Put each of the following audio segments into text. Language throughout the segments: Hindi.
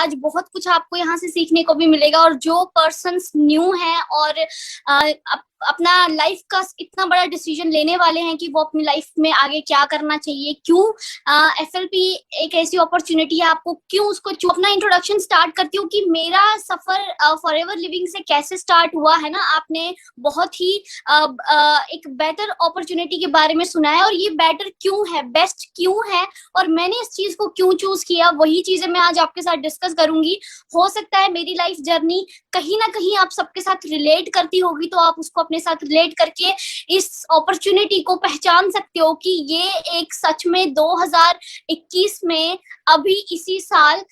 आज बहुत कुछ आपको यहाँ से सीखने को भी मिलेगा। और जो पर्सन्स न्यू हैं और अपना लाइफ का इतना बड़ा डिसीजन लेने वाले हैं कि वो अपनी लाइफ में आगे क्या करना चाहिए, क्यों एफएलपी एक ऐसी अपॉर्चुनिटी है, आपको क्यों उसको अपना इंट्रोडक्शन स्टार्ट करती हूँ कि मेरा सफर फॉरएवर लिविंग से कैसे स्टार्ट हुआ है ना। आपने बहुत ही एक बेटर अपॉर्चुनिटी के बारे में सुना है, और ये बेटर क्यों है, बेस्ट क्यों है, और मैंने इस चीज को क्यों चूज किया, वही चीजें मैं आज आपके साथ डिस्कस करूंगी। हो सकता है मेरी लाइफ जर्नी कहीं ना कहीं आप सबके साथ रिलेट करती होगी, तो आप उसको अपने साथ रिलेट करके इस अपॉर्चुनिटी को पहचान सकते हो कि ये एक सच में 2021 में अभी इसी साल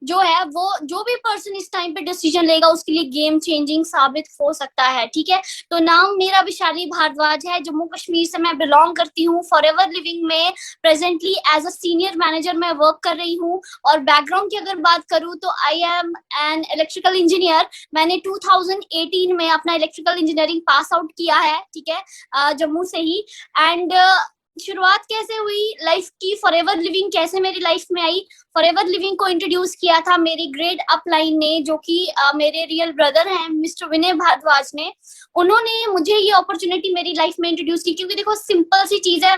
जो है वो जो भी पर्सन इस टाइम पे डिसीजन लेगा उसके लिए गेम चेंजिंग साबित हो सकता है। ठीक है, तो नाम मेरा विशाली भारद्वाज है, जम्मू कश्मीर से मैं बिलोंग करती हूँ। फॉरएवर लिविंग में presently as a senior manager मैं वर्क कर रही हूँ। और बैकग्राउंड की अगर बात करूँ तो I am an electrical engineer. मैंने 2018 में अपना इलेक्ट्रिकल इंजीनियरिंग पास आउट किया है, ठीक है, जम्मू से ही। एंड शुरुआत कैसे हुई लाइफ की, फॉरएवर लिविंग कैसे मेरी लाइफ में आई। फॉरएवर लिविंग को इंट्रोड्यूस किया था मेरी ग्रेड अपलाइन ने, जो कि मेरे रियल ब्रदर हैं मिस्टर विनय भारद्वाज ने। उन्होंने मुझे ये अपॉर्चुनिटी मेरी लाइफ में इंट्रोड्यूस की, क्योंकि देखो सिंपल सी चीज है,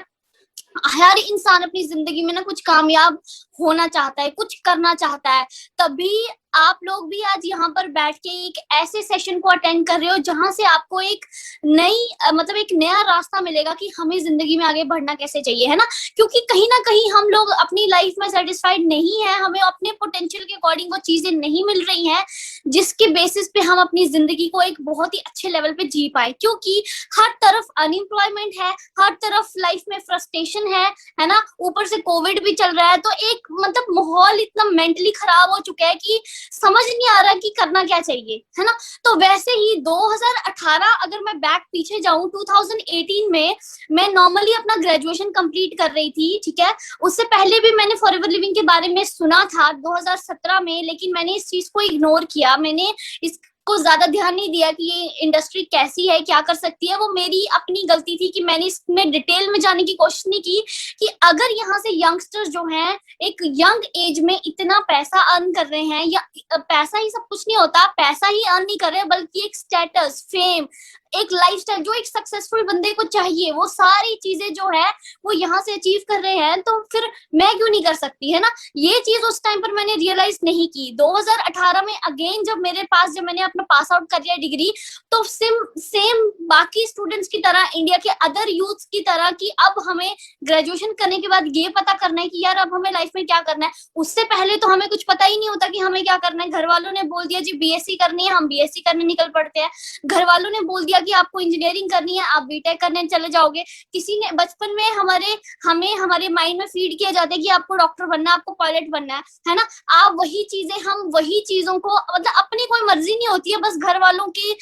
हर इंसान अपनी जिंदगी में ना कुछ कामयाब होना चाहता है, कुछ करना चाहता है। तभी आप लोग भी आज यहाँ पर बैठ के एक ऐसे सेशन को अटेंड कर रहे हो जहां से आपको एक नई मतलब एक नया रास्ता मिलेगा कि हमें जिंदगी में आगे बढ़ना कैसे चाहिए, है ना। क्योंकि कहीं ना कहीं हम लोग अपनी लाइफ में सेटिस्फाइड नहीं है, हमें अपने पोटेंशियल के अकॉर्डिंग वो चीजें नहीं मिल रही हैं जिसके बेसिस पे हम अपनी जिंदगी को एक बहुत ही अच्छे लेवल पे जी पाए। क्योंकि हर तरफ अनएम्प्लॉयमेंट है, हर तरफ लाइफ में फ्रस्ट्रेशन है ना, ऊपर से कोविड भी चल रहा है, तो एक मतलब माहौल इतना मेंटली खराब हो चुका है कि समझ नहीं आ रहा कि करना क्या चाहिए, है ना। तो वैसे ही 2018 अगर मैं बैक पीछे जाऊं, 2018 में मैं नॉर्मली अपना ग्रेजुएशन कंप्लीट कर रही थी, ठीक है। उससे पहले भी मैंने फॉरएवर लिविंग के बारे में सुना था 2017 में, लेकिन मैंने इस चीज को इग्नोर किया। मैंने इसको ज्यादा ध्यान नहीं दिया कि ये इंडस्ट्री कैसी है, क्या कर सकती है। वो मेरी अपनी गलती थी कि मैंने इसमें डिटेल में जाने की कोशिश नहीं की कि अगर यहाँ से यंगस्टर्स जो हैं एक यंग एज में इतना पैसा अर्न कर रहे हैं, या पैसा ही सब कुछ नहीं होता, पैसा ही अर्न नहीं कर रहे बल्कि एक स्टेटस, फेम, एक लाइफस्टाइल जो एक सक्सेसफुल बंदे को चाहिए, वो सारी चीजें जो है वो यहाँ से अचीव कर रहे हैं, तो फिर मैं क्यों नहीं कर सकती, है ना। ये चीज उस टाइम पर मैंने रियलाइज नहीं की। 2018 में अगेन जब मेरे पास, जब मैंने अपना पास आउट कर लिया डिग्री, तो सेम बाकी स्टूडेंट्स की तरह, इंडिया के अदर यूथ की तरह कि अब हमें ग्रेजुएशन करने के बाद ये पता करना है कि यार अब हमें लाइफ में क्या करना है। उससे पहले तो हमें कुछ पता ही नहीं होता कि हमें क्या करना है। घर वालों ने बोल दिया जी बीएससी करनी है, हम बीएससी करने निकल पड़ते हैं। घर वालों ने बोल दिया कि आपको इंजीनियरिंग करनी है, आप बीटेक करने चले जाओगे। किसी ने बचपन में हमारे माइंड में फीड किया जाता है कि आपको डॉक्टर बनना है, आपको पायलट बनना है ना। आप वही चीजें, हम वही चीजों को, मतलब अपनी कोई मर्जी नहीं होती है, बस घर वालों की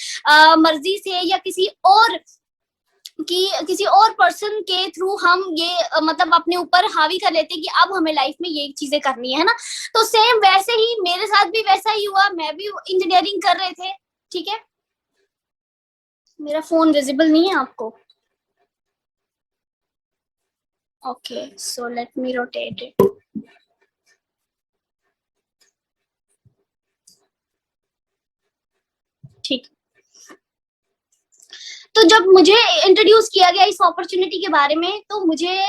मर्जी से या किसी और पर्सन के थ्रू हम ये मतलब अपने ऊपर हावी कर लेते हैं कि अब हमें लाइफ में ये चीजें करनी है ना। तो सेम वैसे ही मेरे साथ भी वैसा ही हुआ, मैं भी इंजीनियरिंग कर रहे थे, ठीक है। मेरा फोन विजिबल नहीं है आपको? Okay, so let me rotate it. ठीक। तो जब मुझे इंट्रोड्यूस किया गया इस अपॉर्चुनिटी के बारे में, तो मुझे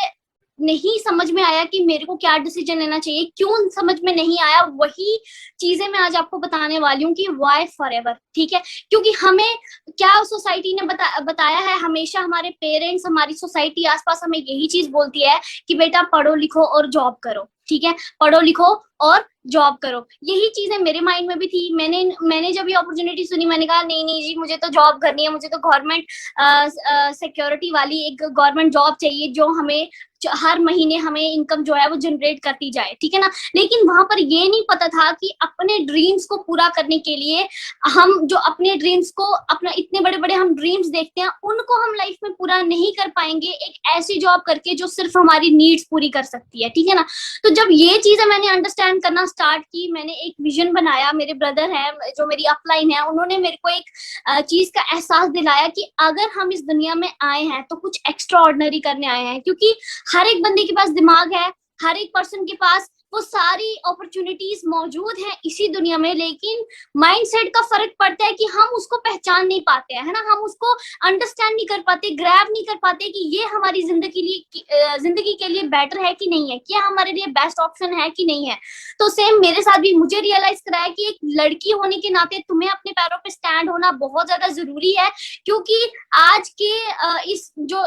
नहीं समझ में आया कि मेरे को क्या डिसीजन लेना चाहिए। क्यों समझ में नहीं आया, वही चीजें मैं आज आपको बताने वाली हूँ कि व्हाई फॉरएवर, ठीक है। क्योंकि हमें क्या सोसाइटी ने बताया है, हमेशा हमारे पेरेंट्स, हमारी सोसाइटी आसपास हमें यही चीज बोलती है कि बेटा पढ़ो लिखो और जॉब करो, ठीक है, पढ़ो लिखो और जॉब करो। यही चीजें मेरे माइंड में भी थी। मैंने जब ये अपॉर्चुनिटी सुनी, मैंने कहा नहीं नहीं जी, मुझे तो जॉब करनी है, मुझे तो गवर्नमेंट सिक्योरिटी वाली एक गवर्नमेंट जॉब चाहिए जो हमें हर महीने हमें इनकम जो है वो जनरेट करती जाए, ठीक है ना। लेकिन वहां पर ये नहीं पता था कि अपने ड्रीम्स को पूरा करने के लिए हम जो अपने ड्रीम्स को, अपना इतने बड़े बड़े हम ड्रीम्स देखते हैं, उनको हम लाइफ में पूरा नहीं कर पाएंगे एक ऐसी जॉब करके जो सिर्फ हमारी नीड्स पूरी कर सकती है, ठीक है ना। तो जब ये चीजें मैंने अंडरस्टैंड करना स्टार्ट की, मैंने एक विजन बनाया। मेरे ब्रदर है जो मेरी अपलाइन है, उन्होंने मेरे को एक चीज का एहसास दिलाया कि अगर हम इस दुनिया में आए हैं तो कुछ एक्स्ट्रा ऑर्डिनरी करने आए हैं। क्योंकि हर एक बंदे के पास दिमाग है, हर एक पर्सन के पास वो सारी अपॉर्चुनिटीज मौजूद हैं इसी दुनिया में, लेकिन माइंडसेट का फर्क पड़ता है कि हम उसको पहचान नहीं पाते हैं, है ना, हम उसको अंडरस्टैंड नहीं कर पाते, ग्रैब नहीं कर पाते कि ये हमारी जिंदगी के लिए बेटर है कि नहीं है, क्या हमारे लिए बेस्ट ऑप्शन है कि नहीं है। तो सेम मेरे साथ भी मुझे रियलाइज कराया कि एक लड़की होने के नाते तुम्हें अपने पैरों पे स्टैंड होना बहुत ज्यादा जरूरी है, क्योंकि आज के इस जो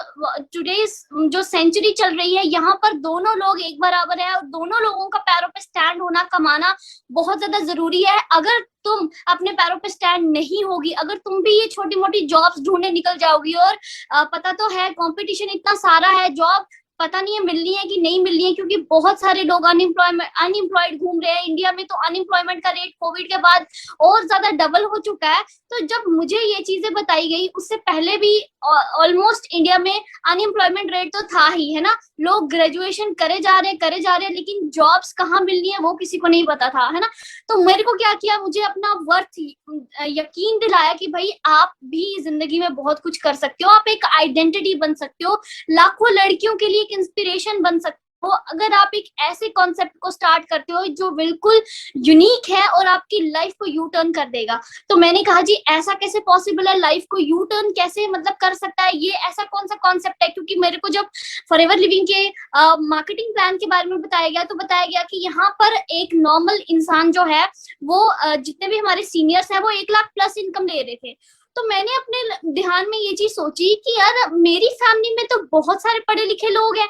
टुडेस जो सेंचुरी चल रही है, यहाँ पर दोनों लोग एक बराबर है और दोनों लोगों का पैरों पे स्टैंड होना, कमाना बहुत ज्यादा जरूरी है। अगर तुम अपने पैरों पे स्टैंड नहीं होगी, अगर तुम भी ये छोटी मोटी जॉब्स ढूंढने निकल जाओगी, और पता तो है कंपटीशन इतना सारा है, जॉब पता नहीं है मिलनी है कि नहीं मिलनी है, क्योंकि बहुत सारे लोग अनएम्प्लॉयड घूम रहे हैं। इंडिया में तो अनएम्प्लॉयमेंट का रेट कोविड के बाद और ज्यादा डबल हो चुका है। तो जब मुझे ये चीजें बताई गई, उससे पहले भी ऑलमोस्ट इंडिया में अनएम्प्लॉयमेंट रेट तो था ही, है ना, लोग ग्रेजुएशन करे जा रहे हैं, लेकिन जॉब्स कहाँ मिलनी है वो किसी को नहीं पता था, है ना। तो मेरे को क्या किया, मुझे अपना वर्थ यकीन दिलाया कि भाई आप भी जिंदगी में बहुत कुछ कर सकते हो, आप एक आइडेंटिटी बन सकते हो, लाखों लड़कियों के लिए एक इंस्पिरेशन बन सकते हो, अगर आप एक ऐसे कॉन्सेप्ट को स्टार्ट करते हो जो बिल्कुल यूनिक है और आपकी लाइफ को यू टर्न कर देगा। तो मैंने कहा जी ऐसा कैसे पॉसिबल है, लाइफ को यू टर्न कैसे मतलब कर सकता है, ये ऐसा कौन सा कॉन्सेप्ट है। क्योंकि मेरे को जब फॉरएवर लिविंग के मार्केटिंग प्लान के बारे में बताया गया, तो बताया गया कि यहाँ पर एक नॉर्मल इंसान जो है वो जितने भी हमारे सीनियर्स हैं वो 1 लाख प्लस इनकम ले रहे थे। तो मैंने अपने ध्यान में ये चीज सोची कि यार मेरी फैमिली में तो बहुत सारे पढ़े लिखे लोग हैं,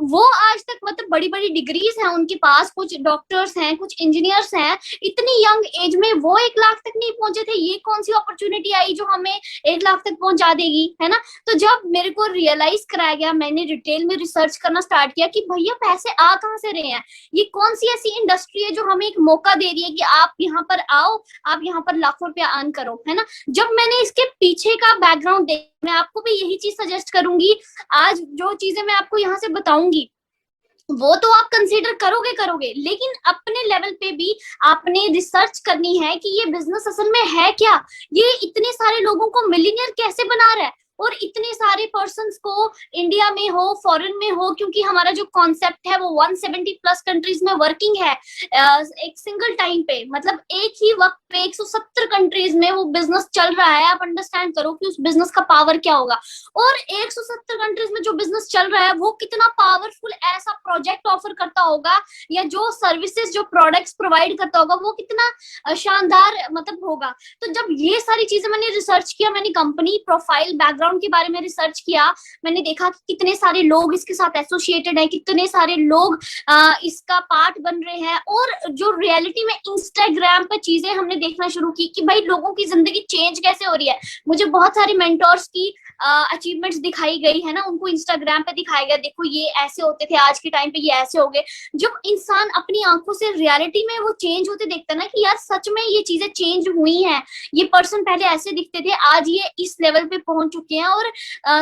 वो आज तक मतलब बड़ी बड़ी डिग्रीज हैं उनके पास, कुछ डॉक्टर्स हैं, कुछ इंजीनियर्स हैं, इतनी यंग एज में वो 1 लाख तक नहीं पहुंचे थे। ये कौन सी अपॉर्चुनिटी आई जो हमें 1 लाख तक पहुंचा देगी, है ना। तो जब मेरे को रियलाइज कराया गया, मैंने डिटेल में रिसर्च करना स्टार्ट किया कि भैया पैसे आ कहाँ से रहे हैं, ये कौन सी ऐसी इंडस्ट्री है जो हमें एक मौका दे रही है कि आप यहाँ पर आओ, आप यहाँ पर लाखों रुपया अर्न करो, है ना। जब मैंने इसके पीछे का बैकग्राउंड देख, मैं आपको भी यही चीज सजेस्ट करूंगी। आज जो चीजें मैं आपको यहाँ से बताऊंगी वो तो आप कंसीडर करोगे, लेकिन अपने लेवल पे भी आपने रिसर्च करनी है कि ये बिजनेस असल में है क्या, ये इतने सारे लोगों को मिलियनियर कैसे बना रहा है, और इतने सारे पर्सन्स को इंडिया में हो फॉरेन में हो, क्योंकि हमारा जो कॉन्सेप्ट है वो 170 प्लस कंट्रीज में वर्किंग है एक सिंगल टाइम पे, मतलब एक ही वक्त पे 170 कंट्रीज में वो बिजनेस चल रहा है। आप अंडरस्टैंड करो कि उस बिजनेस का पावर क्या होगा, और 170 कंट्रीज में जो बिजनेस चल रहा है वो कितना पावरफुल ऐसा प्रोजेक्ट ऑफर करता होगा, या जो सर्विसेज जो प्रोडक्ट्स प्रोवाइड करता होगा वो कितना शानदार मतलब होगा। तो जब ये सारी चीजें मैंने रिसर्च किया, मैंने कंपनी प्रोफाइल बैकग्राउंड के बारे में रिसर्च किया, मैंने देखा कि कितने सारे लोग इसके साथ एसोसिएटेड हैं, कितने सारे लोग इसका पार्ट बन रहे हैं, और जो रियलिटी में इंस्टाग्राम पर चीजें हमने देखना शुरू की कि भाई लोगों की जिंदगी चेंज कैसे हो रही है। मुझे बहुत सारे मेंटोर्स की अचीवमेंट्स दिखाई गई, है ना, उनको इंस्टाग्राम पे दिखाया गया, देखो ये ऐसे होते थे, आज के टाइम पे ये ऐसे हो गए। जब इंसान अपनी आंखों से रियलिटी में वो चेंज होते देखता ना कि यार सच में ये चीजें चेंज हुई हैं, ये पर्सन पहले ऐसे दिखते थे, आज ये इस लेवल पे पहुंच चुके हैं, और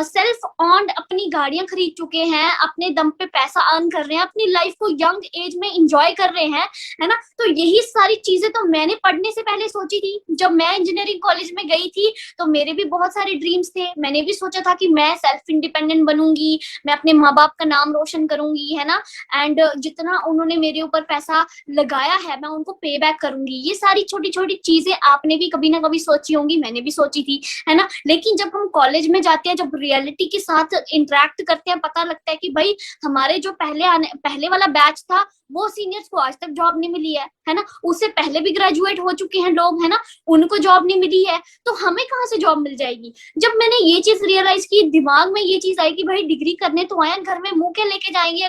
सेल्फ ऑन्ड अपनी गाड़ियां खरीद चुके हैं, अपने दम पे पैसा अर्न कर रहे हैं, अपनी लाइफ को यंग एज में एंजॉय कर रहे हैं, है ना। तो यही सारी चीजें तो मैंने पढ़ने से पहले सोची थी। जब मैं इंजीनियरिंग कॉलेज में गई थी तो मेरे भी बहुत सारे ड्रीम्स थे, मैंने भी सोचा था कि मैं सेल्फ इंडिपेंडेंट बनूंगी, मैं अपने माँ बाप का नाम रोशन करूंगी, है ना, एंड जितना उन्होंने मेरे ऊपर पैसा लगाया है मैं उनको पे बैक करूंगी। ये सारी छोटी छोटी चीजें आपने भी कभी ना कभी सोची होंगी, मैंने भी सोची थी, है ना। लेकिन जब हम कॉलेज में जाते हैं, जब रियलिटी के साथ इंटरेक्ट करते हैं, पता लगता है कि भाई हमारे जो पहले वाला बैच था वो सीनियर्स को आज तक जॉब नहीं मिली है ना, उससे पहले भी ग्रेजुएट हो चुके हैं लोग, है ना, उनको जॉब नहीं मिली है, तो हमें कहाँ से जॉब मिल जाएगी। जब मैंने ये चीज रियलाइज की, दिमाग में ये चीज आई कि भाई डिग्री करने तो आए, घर में मुंह के लेके जाएंगे,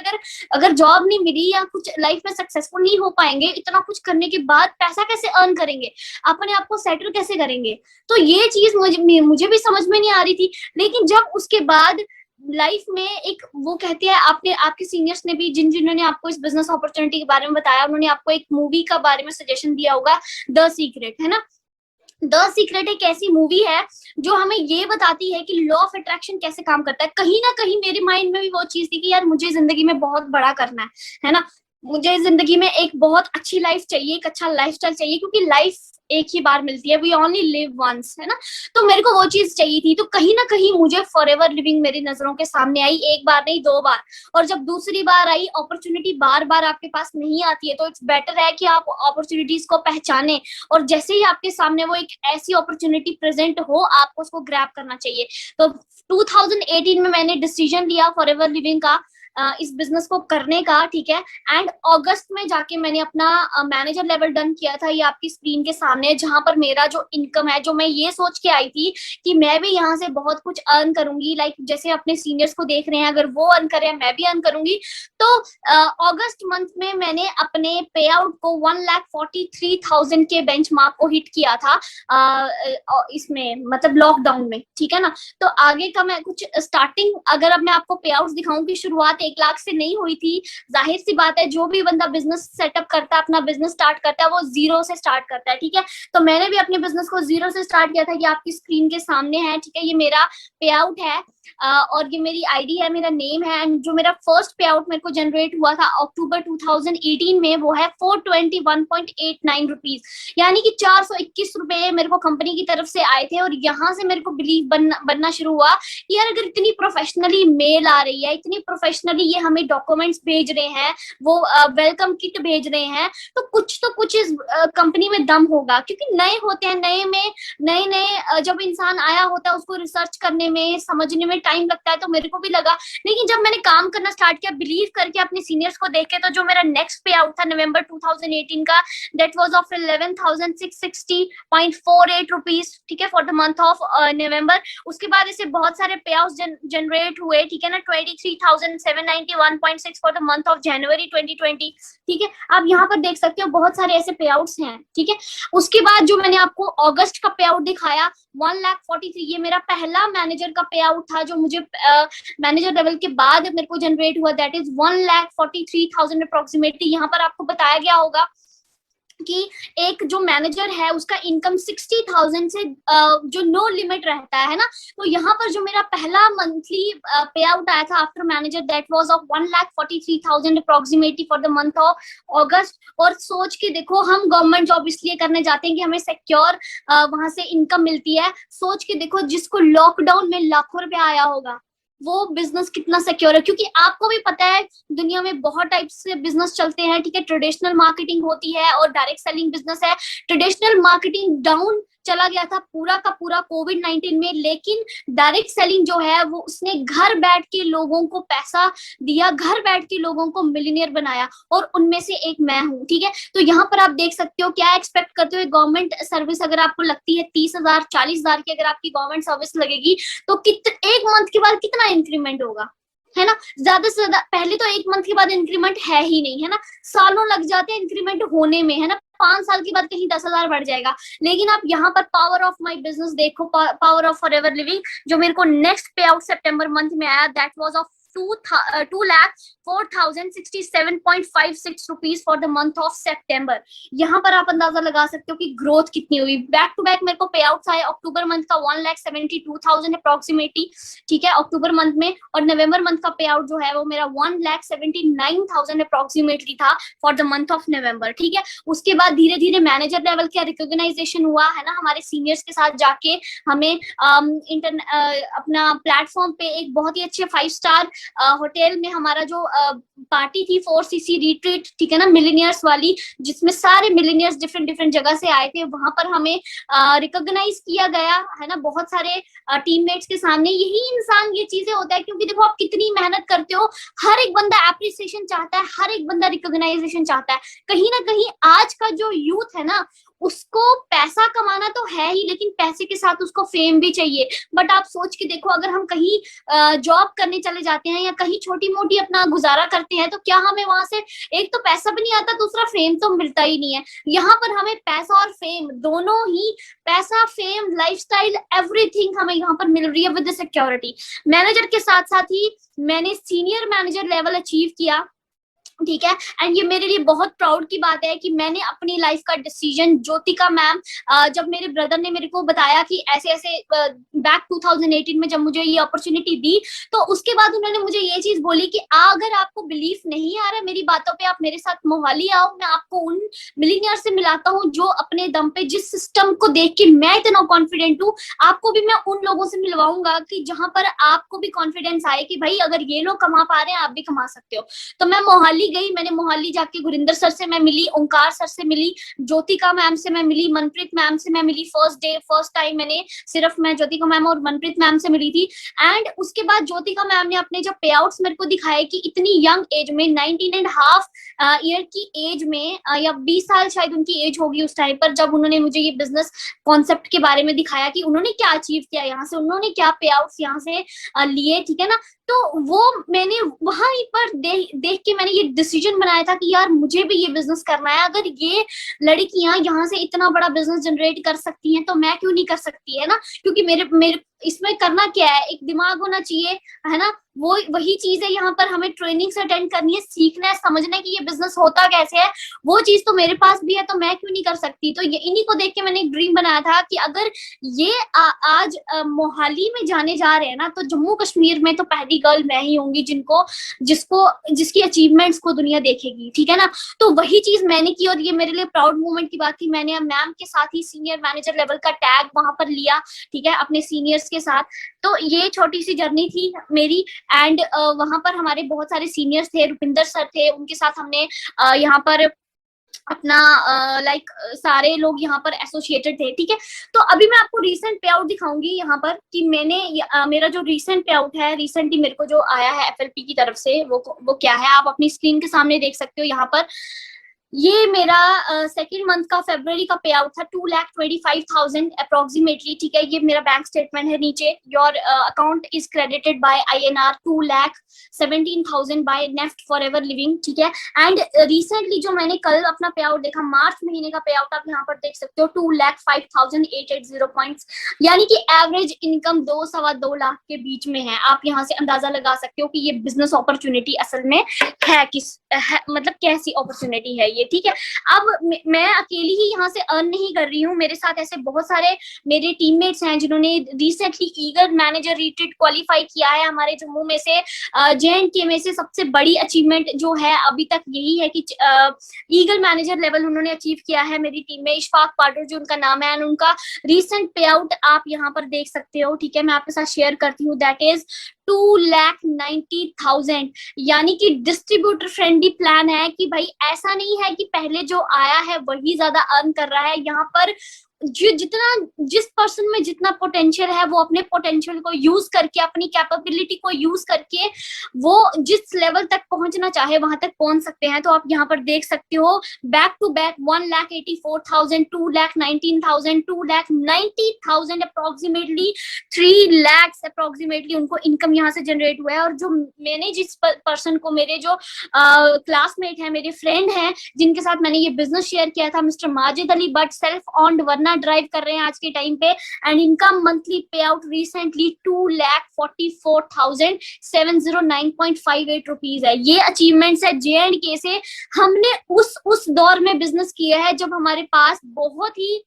अगर जॉब नहीं मिली या कुछ लाइफ में सक्सेसफुल नहीं हो पाएंगे, इतना कुछ करने के बाद पैसा कैसे अर्न करेंगे, अपने आप को सेटल कैसे करेंगे। तो ये चीज मुझे भी समझ में नहीं आ रही थी। लेकिन जब उसके बाद लाइफ में एक वो कहते हैं, आपके सीनियर्स ने भी जिन्होंने आपको इस बिजनेस अपॉर्चुनिटी के बारे में बताया, उन्होंने आपको एक मूवी का बारे में सजेशन दिया होगा, द सीक्रेट, है ना। द सीक्रेट एक ऐसी मूवी है जो हमें ये बताती है कि लॉ ऑफ अट्रैक्शन कैसे काम करता है। कहीं ना कहीं मेरे माइंड में भी वो चीज थी कि यार मुझे जिंदगी में बहुत बड़ा करना है ना। मुझे जिंदगी में एक बहुत अच्छी लाइफ चाहिए, एक अच्छा लाइफस्टाइल चाहिए, क्योंकि लाइफ एक ही बार मिलती है, वी ओनली लिव वंस, है ना। तो मेरे को वो चीज चाहिए थी, तो कहीं ना कहीं मुझे फॉरएवर लिविंग मेरी नजरों के सामने आई, एक बार नहीं दो बार। और जब दूसरी बार आई, अपॉर्चुनिटी बार बार आपके पास नहीं आती है, तो इट्स बेटर है कि आप अपॉर्चुनिटीज को पहचाने, और जैसे ही आपके सामने वो एक ऐसी अपॉर्चुनिटी प्रेजेंट हो, आपको उसको ग्रैब करना चाहिए। तो 2018 में मैंने डिसीजन लिया फॉरएवर लिविंग का, इस बिजनेस को करने का, ठीक है। एंड अगस्त में जाके मैंने अपना मैनेजर लेवल डन किया था, ये आपकी स्क्रीन के सामने, जहां पर मेरा जो इनकम है, जो मैं ये सोच के आई थी कि मैं भी यहाँ से बहुत कुछ अर्न करूंगी, लाइक जैसे अपने सीनियर्स को देख रहे हैं, अगर वो अर्न कर रहे हैं मैं भी अर्न करूंगी। तो अगस्त मंथ में मैंने अपने पे आउट को 1,43,000 के बेंचमार्क को हिट किया था, इसमें मतलब लॉकडाउन में, ठीक है ना। तो आगे का मैं कुछ स्टार्टिंग, अगर अब मैं आपको पे आउट दिखाऊं कि शुरुआत 1 लाख से नहीं हुई थी, जाहिर सी बात है, जो भी बंदा बिजनेस सेटअप करता है, अपना बिजनेस स्टार्ट करता है, वो जीरो से स्टार्ट करता है, ठीक है। तो मैंने भी अपने बिजनेस को जीरो से स्टार्ट किया था, ये आपकी स्क्रीन के सामने है, ठीक है। ये मेरा पे आउट है, और ये मेरी आईडी है, मेरा नेम है। एंड जो मेरा फर्स्ट पे आउट मेरे को जनरेट हुआ था अक्टूबर 2018 में, वो है 421.89 रुपीज, यानी कि 421 रुपए मेरे को कंपनी की तरफ से आए थे। और यहाँ से मेरे को बिलीव बनना शुरू हुआ कि यार, अगर इतनी प्रोफेशनली मेल आ रही है, इतनी प्रोफेशनली ये हमें डॉक्यूमेंट्स भेज रहे हैं, वो वेलकम किट भेज रहे हैं, तो कुछ इस कंपनी में दम होगा। क्योंकि नए होते हैं, नए नए जब इंसान आया होता है, उसको रिसर्च करने में, समझने में टाइम लगता है। तो मेरे को भी लगा, लेकिन जब मैंने काम करना स्टार्ट किया, बिलीव करके अपने सीनियर्स को देख के, तो जो मेरा नेक्स्ट पे आउट था नवंबर 2018 का, दैट वाज ऑफ 11,660.48 रुपीज, ठीक है, for the month of November. उसके बाद ऐसे बहुत सारे पे आउट जनरेट हुए, ठीक है ना, 23,791.6 for the month of January 2020, ठीक है। आप यहाँ पर देख सकते हो बहुत सारे ऐसे पे आउट्स हैं, ठीक है। उसके बाद जो मैंने आपको अगस्त का पे आउट दिखाया 1,43,000, ये मेरा पहला मैनेजर का पे आउट था, जो मुझे मैनेजर लेवल के बाद मेरे को जनरेट हुआ, दैट इज 1,43,000 अप्रोक्सीमेटली। यहाँ पर आपको बताया गया होगा कि एक जो मैनेजर है उसका इनकम 60,000 से जो नो लिमिट रहता है ना। तो यहाँ पर जो मेरा पहला मंथली पे आउट आया था after manager, that was of 1,43,000 approximately for the month of अगस्त। और सोच के देखो, हम गवर्नमेंट जॉब इसलिए करने जाते हैं कि हमें सिक्योर वहां से इनकम मिलती है। सोच के देखो, जिसको लॉकडाउन में लाखों रुपया आया होगा, वो बिजनेस कितना सिक्योर है। क्योंकि आपको भी पता है, दुनिया में बहुत टाइप से बिजनेस चलते हैं, ठीक है। ट्रेडिशनल मार्केटिंग होती है और डायरेक्ट सेलिंग बिजनेस है। ट्रेडिशनल मार्केटिंग डाउन चला गया था पूरा का पूरा कोविड-19 में, लेकिन डायरेक्ट सेलिंग जो है, वो उसने घर बैठ के लोगों को पैसा दिया, घर बैठ के लोगों को मिलियनियर बनाया, और उनमें से एक मैं हूँ, ठीक है। तो यहाँ पर आप देख सकते हो, क्या एक्सपेक्ट करते हो, गवर्नमेंट सर्विस अगर आपको लगती है 30,000 40,000 की, अगर आपकी गवर्नमेंट सर्विस लगेगी, तो एक मंथ के बाद कितना इंक्रीमेंट होगा, है ना। ज्यादा से ज्यादा पहले तो एक मंथ के बाद इंक्रीमेंट है ही नहीं, है ना। सालों लग जाते हैं इंक्रीमेंट होने में, है ना। 5 साल के बाद कहीं 10,000 बढ़ जाएगा। लेकिन आप यहाँ पर पावर ऑफ माई बिजनेस देखो, पावर ऑफ फॉरएवर लिविंग, जो मेरे को नेक्स्ट पे आउट सितंबर मंथ में आया, that was of 2,04,067.56 rupees for the month of September. यहाँ पर आप अंदाजा लगा सकते हो कि ग्रोथ कितनी हुई। बैक टू बैक मेरे को पे आउट आए अक्टूबर मंथ का 1,72,000 अप्रोक्सीमेटली, ठीक है, अक्टूबर मंथ में। और नवंबर मंथ का पे आउट जो है, वो मेरा 1,79,000 अप्रोक्सीमेटली था for the month of November, ठीक है। उसके बाद धीरे धीरे मैनेजर लेवल का रिकॉग्नाइजेशन हुआ, है ना, हमारे सीनियर्स के साथ जाके हमें अपना प्लेटफॉर्म पे एक बहुत ही अच्छे 5 स्टार होटल में हमारा जो पार्टी थी 4CC रिट्रीट, ठीक है ना, मिलीनियर्स वाली, जिसमें सारे मिलीनियर्स डिफरेंट डिफरेंट जगह से आए थे, वहां पर हमें रिकॉग्नाइज किया गया, है ना, बहुत सारे टीममेट्स के सामने। यही इंसान ये चीजें होता है, क्योंकि देखो आप कितनी मेहनत करते हो, हर एक बंदा एप्रिसिएशन चाहता है, हर एक बंदा रिकॉग्नाइजेशन चाहता है। कहीं ना कहीं आज का जो यूथ है ना, उसको पैसा कमाना तो है ही, लेकिन पैसे के साथ उसको फेम भी चाहिए। बट आप सोच के देखो, अगर हम कहीं जॉब करने चले जाते हैं या कहीं छोटी मोटी अपना गुजारा करते हैं, तो क्या हमें वहां से एक तो पैसा भी नहीं आता, दूसरा फेम तो मिलता ही नहीं है। यहाँ पर हमें पैसा और फेम दोनों ही, पैसा, फेम, लाइफस्टाइल, एवरीथिंग हमें यहाँ पर मिल रही है विद सिक्योरिटी। मैनेजर के साथ साथ ही मैंने सीनियर मैनेजर लेवल अचीव किया, ठीक है। एंड ये मेरे लिए बहुत प्राउड की बात है कि मैंने अपनी लाइफ का डिसीजन, ज्योतिका मैम, जब मेरे ब्रदर ने मेरे को बताया कि ऐसे ऐसे बैक 2018 में जब मुझे ये अपॉर्चुनिटी दी, तो उसके बाद उन्होंने मुझे ये चीज बोली कि अगर आपको बिलीफ नहीं आ रहा मेरी बातों पे, आप मेरे साथ मोहाली आओ, मैं आपको उन मिलीनियर से मिलाता हूँ जो अपने दम पे, जिस सिस्टम को देख के मैं इतना कॉन्फिडेंट हूँ, आपको भी मैं उन लोगों से मिलवाऊंगा कि जहां पर आपको भी कॉन्फिडेंस आए कि भाई अगर ये लोग कमा पा रहे हैं आप भी कमा सकते हो। तो मैं मोहाली गई, मैंने मोहाली जाके गुरिंदर सर से मैं मिली, ओंकार सर से मिली, ज्योतिका मैम से मैं मिली, मनप्रीत मैम से मैं मिली। फर्स्ट टाइम मैंने सिर्फ मैं ज्योतिका मैम और मनप्रीत मैम से मिली थी। एंड उसके बाद ज्योतिका मैम ने अपने जब पे आउट्स मेरे को दिखाए कि इतनी यंग एज में, 19.5 ईयर की एज में, या 20 साल शायद उनकी एज होगी उस टाइम पर, जब उन्होंने मुझे ये बिजनेस कॉन्सेप्ट के बारे में दिखाया कि उन्होंने क्या अचीव किया यहाँ से, उन्होंने क्या पे आउट्स यहाँ से लिए, ठीक है ना। तो वो मैंने वहां पर देख के मैंने ये डिसीजन बनाया था कि यार मुझे भी ये बिजनेस करना है। अगर ये लड़कियां यहाँ से इतना बड़ा बिजनेस जनरेट कर सकती हैं तो मैं क्यों नहीं कर सकती, है ना। क्योंकि मेरे मेरे इसमें करना क्या है, एक दिमाग होना चाहिए, है ना। वो वही चीज है, यहाँ पर हमें ट्रेनिंग्स अटेंड करनी है, सीखना है, समझना है कि ये बिजनेस होता कैसे है। वो चीज तो मेरे पास भी है, तो मैं क्यों नहीं कर सकती। तो ये इन्हीं को देख के मैंने एक ड्रीम बनाया था कि अगर ये आज मोहाली में जाने जा रहे हैं ना, तो जम्मू कश्मीर में तो पहली गर्ल मैं ही होंगी जिसकी अचीवमेंट्स को दुनिया देखेगी, ठीक है ना। तो वही चीज मैंने की और ये मेरे लिए प्राउड मोमेंट की बात थी। मैंने मैम के साथ ही सीनियर मैनेजर लेवल का टैग वहां पर लिया, ठीक है, अपने सीनियर्स के साथ। तो ये छोटी सी जर्नी थी मेरी। एंड वहां पर हमारे बहुत सारे सीनियर्स थे, रुपिंदर सर थे, उनके साथ हमने यहाँ पर अपना सारे लोग यहाँ पर एसोसिएटेड थे, ठीक है। तो अभी मैं आपको रीसेंट पे आउट दिखाऊंगी यहाँ पर कि मैंने मेरा जो रीसेंट पे आउट है, रिसेंटली मेरे को जो आया है एफएलपी की तरफ से, वो क्या है, आप अपनी स्क्रीन के सामने देख सकते हो यहाँ पर। ये मेरा सेकेंड मंथ का फरवरी का पे आउट था, 2,25,000 अप्रोक्सीमेटली, ठीक है। ये मेरा बैंक स्टेटमेंट है नीचे, your account is credited by INR 2,17,000 by NEFT Forever Living, ठीक है। एंड रिसेंटली जो मैंने कल अपना पे आउट देखा, मार्च महीने का पे आउट, आप यहाँ पर देख सकते हो 2,05,880 पॉइंट्स, यानी कि एवरेज इनकम 2-2.25 लाख के बीच में है। आप यहाँ से अंदाजा लगा सकते हो कि ये बिजनेस अपॉर्चुनिटी असल में है मतलब कैसी अपॉर्चुनिटी है ये, ठीक है। अब मैं अकेली ही यहाँ से अर्न नहीं कर रही हूँ, मेरे साथ ऐसे बहुत सारे मेरे टीममेट्स हैं जिन्होंने recently eagle manager retreat qualify किया है हमारे जम्मू में से। JNK में से सबसे बड़ी अचीवमेंट जो है अभी तक यही है कि ईगल मैनेजर लेवल उन्होंने अचीव किया है मेरी टीम में। इशफाक पाटर जो उनका नाम है, उनका रिसेंट पे आउट आप यहाँ पर देख सकते हो, ठीक है। मैं आपके साथ शेयर करती हूँ, दैट इज 2,90,000, यानी कि डिस्ट्रीब्यूटर फ्रेंडली प्लान है कि भाई ऐसा नहीं है कि पहले जो आया है वही ज्यादा अर्न कर रहा है। यहाँ पर जिस पर्सन में जितना पोटेंशियल है वो अपने पोटेंशियल को यूज करके, अपनी कैपेबिलिटी को यूज करके वो जिस लेवल तक पहुंचना चाहे वहां तक पहुंच सकते हैं। तो आप यहाँ पर देख सकते हो back to back 1,84,000, 2,19,000, 2,90,000, approximately 3 lakh approximately उनको इनकम यहाँ से जनरेट हुआ है। और जो मैंने जिस पर्सन को, मेरे जो क्लासमेट है, मेरे फ्रेंड हैं जिनके साथ मैंने ये बिजनेस शेयर किया था, mister Majid Ali but, self owned वरना ड्राइव कर रहे हैं आज के टाइम पे, एंड इनका मंथली पे आउट रिसेंटली 2,44,709.58 रुपीज है। ये अचीवमेंट्स है JNK से। हमने उस दौर में बिजनेस किया है जब हमारे पास बहुत ही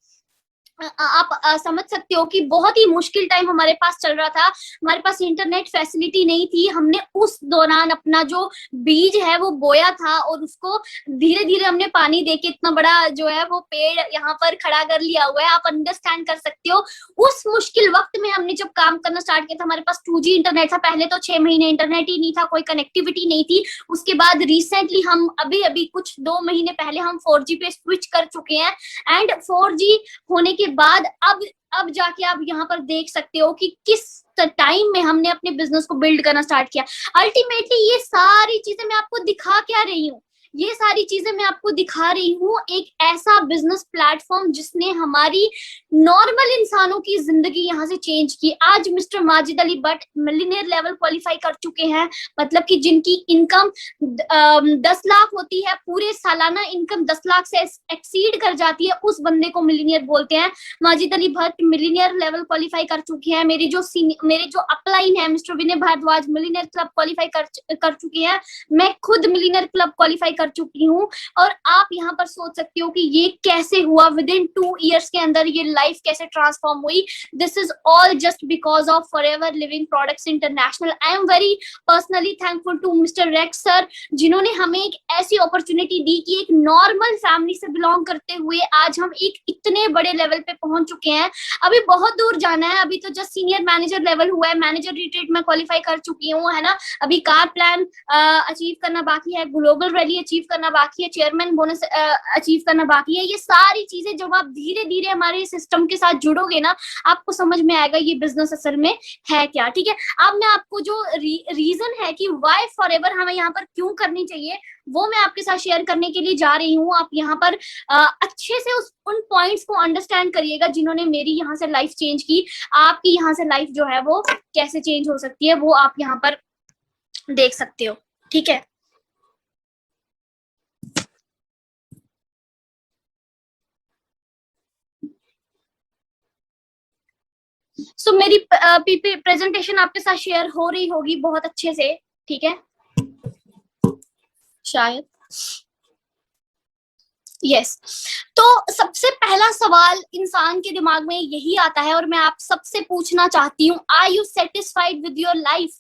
आप समझ सकते हो कि बहुत ही मुश्किल टाइम हमारे पास चल रहा था, हमारे पास इंटरनेट फैसिलिटी नहीं थी। हमने उस दौरान अपना जो बीज है वो बोया था और उसको धीरे धीरे हमने पानी देके इतना बड़ा जो है वो पेड़ यहाँ पर खड़ा कर लिया हुआ है। आप अंडरस्टैंड कर सकते हो उस मुश्किल वक्त में हमने जब काम करना स्टार्ट किया था। हमारे पास 2G इंटरनेट था, पहले तो 6 महीने इंटरनेट ही नहीं था, कोई कनेक्टिविटी नहीं थी। उसके बाद रिसेंटली हम अभी कुछ 2 महीने पहले हम 4G पे स्विच कर चुके हैं। एंड 4G होने के बाद अब जाके आप यहाँ पर देख सकते हो कि किस टाइम में हमने अपने बिजनेस को बिल्ड करना स्टार्ट किया। अल्टीमेटली ये सारी चीजें मैं आपको दिखा क्या रही हूँ, ये सारी चीजें मैं आपको दिखा रही हूँ, एक ऐसा बिजनेस प्लेटफॉर्म जिसने हमारी नॉर्मल इंसानों की जिंदगी यहाँ से चेंज की। आज mister Majid Ali Bhatt millionaire level qualify कर चुके हैं, मतलब कि जिनकी इनकम 10 लाख होती है, पूरे सालाना इनकम 10 लाख से एक्सीड कर जाती है, उस बंदे को मिलियनेयर बोलते हैं। Majid Ali Bhatt millionaire level qualify कर चुके हैं। मेरे जो अपलाइन है मिस्टर विनय भारद्वाज मिलियनेयर क्लब क्वालिफाई कर चुके हैं। मैं खुद मिलियनेयर क्लब क्वालिफाई कर चुकी हूँ। और आप यहाँ पर सोच सकते हो कि ये कैसे हुआ, विद इन 2 years के अंदर ये लाइफ कैसे ट्रांसफॉर्म हुई। This is all just because of Forever Living products international. I am very personally thankful to mister Rex sir, जिन्होंने हमें एक ऐसी अपॉर्चुनिटी दी कि एक नॉर्मल फैमिली से बिलोंग करते हुए आज हम एक इतने बड़े लेवल पे पहुंच चुके हैं। अभी बहुत दूर जाना है, अभी तो जस्ट सीनियर मैनेजर लेवल हुआ है, मैनेजर रिट्रीट में क्वालिफाई कर चुकी हूँ, है ना। अभी कार प्लान अचीव करना बाकी है, ग्लोबल रैली अचीव करना बाकी है, चेयरमैन बोनस अचीव करना बाकी है। ये सारी चीजें जब आप धीरे धीरे हमारे सिस्टम के साथ जुड़ोगे ना, आपको समझ में आएगा ये बिजनेस असल में है क्या। ठीक है, अब मैं आपको जो रीजन है कि वाई फॉरएवर हमें यहाँ पर क्यों करनी चाहिए, वो मैं आपके साथ शेयर करने के लिए जा रही हूँ। आप यहाँ पर अच्छे से उन पॉइंट्स को अंडरस्टैंड करिएगा जिन्होंने मेरी यहाँ से लाइफ चेंज की। आपकी यहाँ से लाइफ जो है वो कैसे चेंज हो सकती है, वो आप यहाँ पर देख सकते हो। ठीक है, सो मेरी प्रेजेंटेशन आपके साथ शेयर हो रही होगी बहुत अच्छे से। ठीक है, शायद यस। तो सबसे पहला सवाल इंसान के दिमाग में यही आता है और मैं आप सबसे पूछना चाहती हूँ, are you satisfied with your life?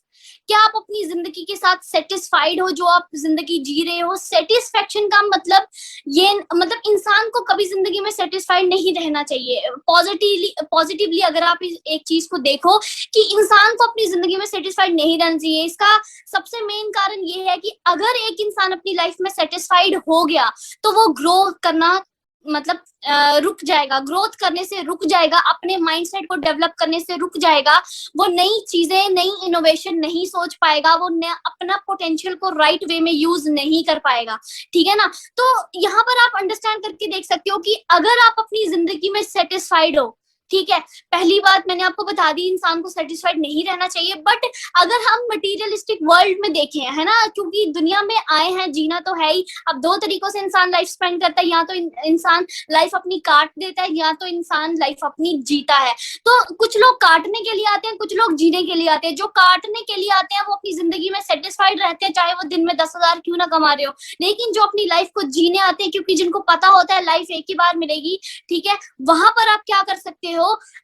क्या आप अपनी जिंदगी के साथ सेटिस्फाइड हो, जो आप जिंदगी जी रहे हो? सेटिस्फेक्शन का मतलब ये, मतलब इंसान को कभी जिंदगी में सेटिस्फाइड नहीं रहना चाहिए। पॉजिटिवली अगर आप एक चीज को देखो कि इंसान को अपनी जिंदगी में सेटिस्फाइड नहीं रहना चाहिए, इसका सबसे मेन कारण ये है कि अगर एक इंसान अपनी लाइफ में सेटिस्फाइड हो गया तो वो ग्रो करना मतलब रुक जाएगा, ग्रोथ करने से रुक जाएगा, अपने माइंडसेट को डेवलप करने से रुक जाएगा, वो नई चीजें, नई इनोवेशन नहीं सोच पाएगा, वो अपना पोटेंशियल को राइट वे में यूज नहीं कर पाएगा। ठीक है ना। तो यहाँ पर आप अंडरस्टैंड करके देख सकते हो कि अगर आप अपनी जिंदगी में सेटिस्फाइड हो, ठीक है, पहली बात मैंने आपको बता दी, इंसान को सेटिस्फाइड नहीं रहना चाहिए। बट अगर हम मटेरियलिस्टिक वर्ल्ड में देखें, है ना, क्योंकि दुनिया में आए हैं, जीना तो है ही। अब 2 तरीकों से इंसान लाइफ स्पेंड करता है, या तो इंसान लाइफ अपनी काट देता है, या तो इंसान लाइफ अपनी जीता है। तो कुछ लोग काटने के लिए आते हैं, कुछ लोग जीने के लिए आते हैं। जो काटने के लिए आते हैं वो अपनी जिंदगी में सेटिस्फाइड रहते हैं, चाहे वो दिन में 10,000 क्यों ना कमा रहे हो। लेकिन जो अपनी लाइफ को जीने आते हैं, क्योंकि जिनको पता होता है लाइफ एक ही बार मिलेगी, ठीक है, वहां पर आप क्या कर सकते हो,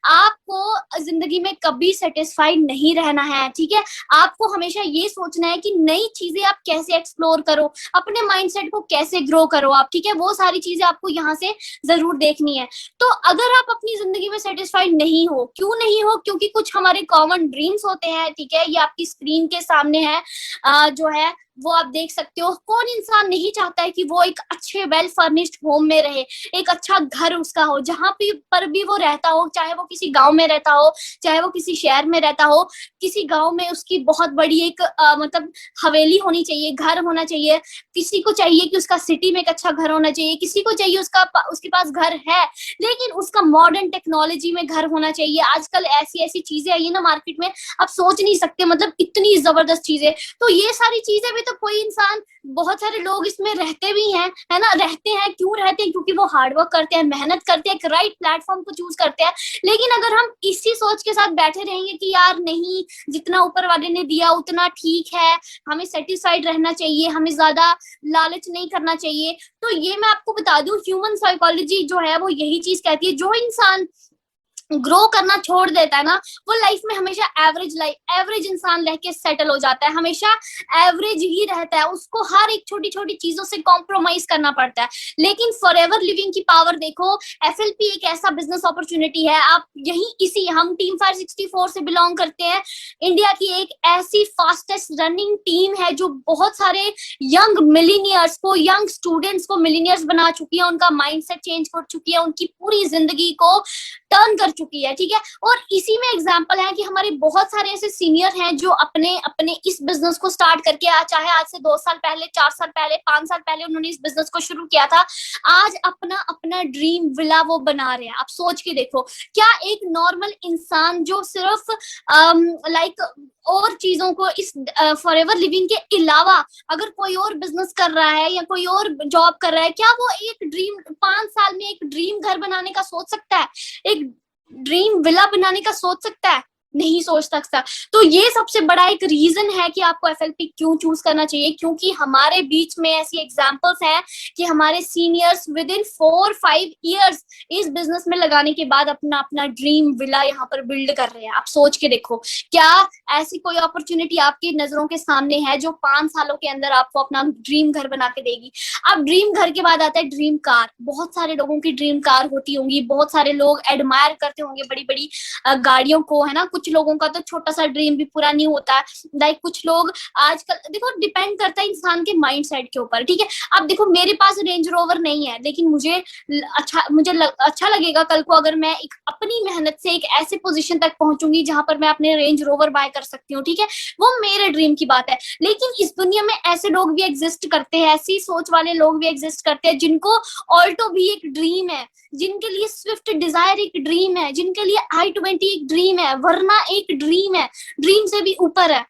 आपको जिंदगी में कभी सेटिस्फाइड नहीं रहना है। ठीक है, आपको हमेशा ये सोचना है कि नई चीजें आप कैसे एक्सप्लोर करो, अपने माइंडसेट को कैसे ग्रो करो आप। ठीक है, वो सारी चीजें आपको यहाँ से जरूर देखनी है। तो अगर आप अपनी जिंदगी में सेटिस्फाइड नहीं हो, क्यों नहीं हो? क्योंकि कुछ हमारे कॉमन ड्रीम्स होते हैं। ठीक है, ये आपकी स्क्रीन के सामने है, जो है वो आप देख सकते हो। कौन इंसान नहीं चाहता है कि वो एक अच्छे वेल फर्निश्ड होम में रहे, एक अच्छा घर उसका हो, जहां पर भी वो रहता हो, चाहे वो किसी गांव में रहता हो, चाहे वो किसी शहर में रहता हो। किसी गांव में उसकी बहुत बड़ी एक मतलब हवेली होनी चाहिए, घर होना चाहिए। किसी को चाहिए कि उसका सिटी में एक अच्छा घर होना चाहिए, किसी को चाहिए उसके पास घर है लेकिन उसका मॉडर्न टेक्नोलॉजी में घर होना चाहिए। आजकल ऐसी ऐसी चीजें आई है ना मार्केट में, आप सोच नहीं सकते, मतलब इतनी जबरदस्त चीजें। तो ये सारी चीजें भी तो कोई इंसान, बहुत सारे लोग इसमें रहते भी हैं, है ना। रहते हैं, क्यों रहते हैं? क्योंकि वो हार्डवर्क करते हैं, मेहनत करते हैं, एक राइट प्लेटफॉर्म को चूज करते हैं। लेकिन अगर हम इसी सोच के साथ बैठे रहेंगे कि यार नहीं, जितना ऊपर वाले ने दिया उतना ठीक है, हमें सेटिस्फाइड रहना चाहिए, हमें ज्यादा लालच नहीं करना चाहिए, तो ये मैं आपको बता दूं, ह्यूमन साइकोलॉजी जो है वो यही चीज कहती है। जो इंसान ग्रो करना छोड़ देता है ना, वो लाइफ में हमेशा एवरेज इंसान रह के सेटल हो जाता है, हमेशा एवरेज ही रहता है। उसको हर एक छोटी छोटी चीजों से कॉम्प्रोमाइज करना पड़ता है। लेकिन फॉरएवर लिविंग की पावर देखो, एफएलपी एक ऐसा बिजनेस अपॉर्चुनिटी है। आप हम टीम 564 से बिलोंग करते हैं। इंडिया की एक ऐसी फास्टेस्ट रनिंग टीम है जो बहुत सारे यंग मिलीनियर्स को, यंग स्टूडेंट्स को मिलीनियर्स बना चुकी है, उनका माइंडसेट चेंज कर चुकी है, उनकी पूरी जिंदगी को टर्न कर चुकी है, ठीक है। और इसी में एग्जांपल है कि हमारे बहुत सारे ऐसे सीनियर हैं जो अपने अपने इस बिजनेस को स्टार्ट करके चाहे आज से 2 साल पहले, 4 साल पहले, 5 साल पहले उन्होंने इस बिजनेस को शुरू किया था, आज अपना अपना ड्रीम विला वो बना रहे हैं। आप सोच के देखो, क्या एक नॉर्मल इंसान जो सिर्फ लाइक और चीजों को इस फॉरएवर लिविंग के अलावा अगर कोई और बिजनेस कर रहा है या कोई और जॉब कर रहा है, क्या वो एक ड्रीम 5 साल में एक ड्रीम घर बनाने का सोच सकता है, एक ड्रीम विला बनाने का सोच सकता है? नहीं सोच सकता। तो ये सबसे बड़ा एक रीजन है कि आपको एफएलपी क्यों चूज करना चाहिए, क्योंकि हमारे बीच में ऐसी एग्जांपल्स हैं कि हमारे सीनियर्स विद इन 4-5 इयर्स इस बिजनेस में लगाने के बाद अपना अपना ड्रीम विला यहाँ पर बिल्ड कर रहे हैं। आप सोच के देखो, क्या ऐसी कोई अपॉर्चुनिटी आपकी नजरों के सामने है जो 5 सालों के अंदर आपको अपना ड्रीम घर बना के देगी? अब ड्रीम घर के बाद आता है ड्रीम कार। बहुत सारे लोगों की ड्रीम कार होती होंगी, बहुत सारे लोग एडमायर करते होंगे बड़ी बड़ी गाड़ियों को, है ना। कुछ लोगों का तो छोटा सा ड्रीम भी पूरा नहीं होता है। लाइक कुछ लोग आजकल देखो, डिपेंड करता है इंसान के माइंड सेट के ऊपर, ठीक है। अब देखो, मेरे पास रेंज रोवर नहीं है, लेकिन मुझे अच्छा लगेगा कल को अगर मैं एक अपनी मेहनत से एक ऐसे पोजीशन तक पहुंचूंगी जहां पर मैं अपने रेंज रोवर बाय कर सकती हूँ, ठीक है। वो मेरे ड्रीम की बात है। लेकिन इस दुनिया में ऐसे लोग भी एग्जिस्ट करते हैं, ऐसी सोच वाले लोग भी एग्जिस्ट करते हैं जिनको ऑल्टो भी एक ड्रीम है, जिनके लिए स्विफ्ट डिजायर एक ड्रीम है, जिनके लिए i20 एक ड्रीम है, वरना एक ड्रीम है, ड्रीम से भी ऊपर है,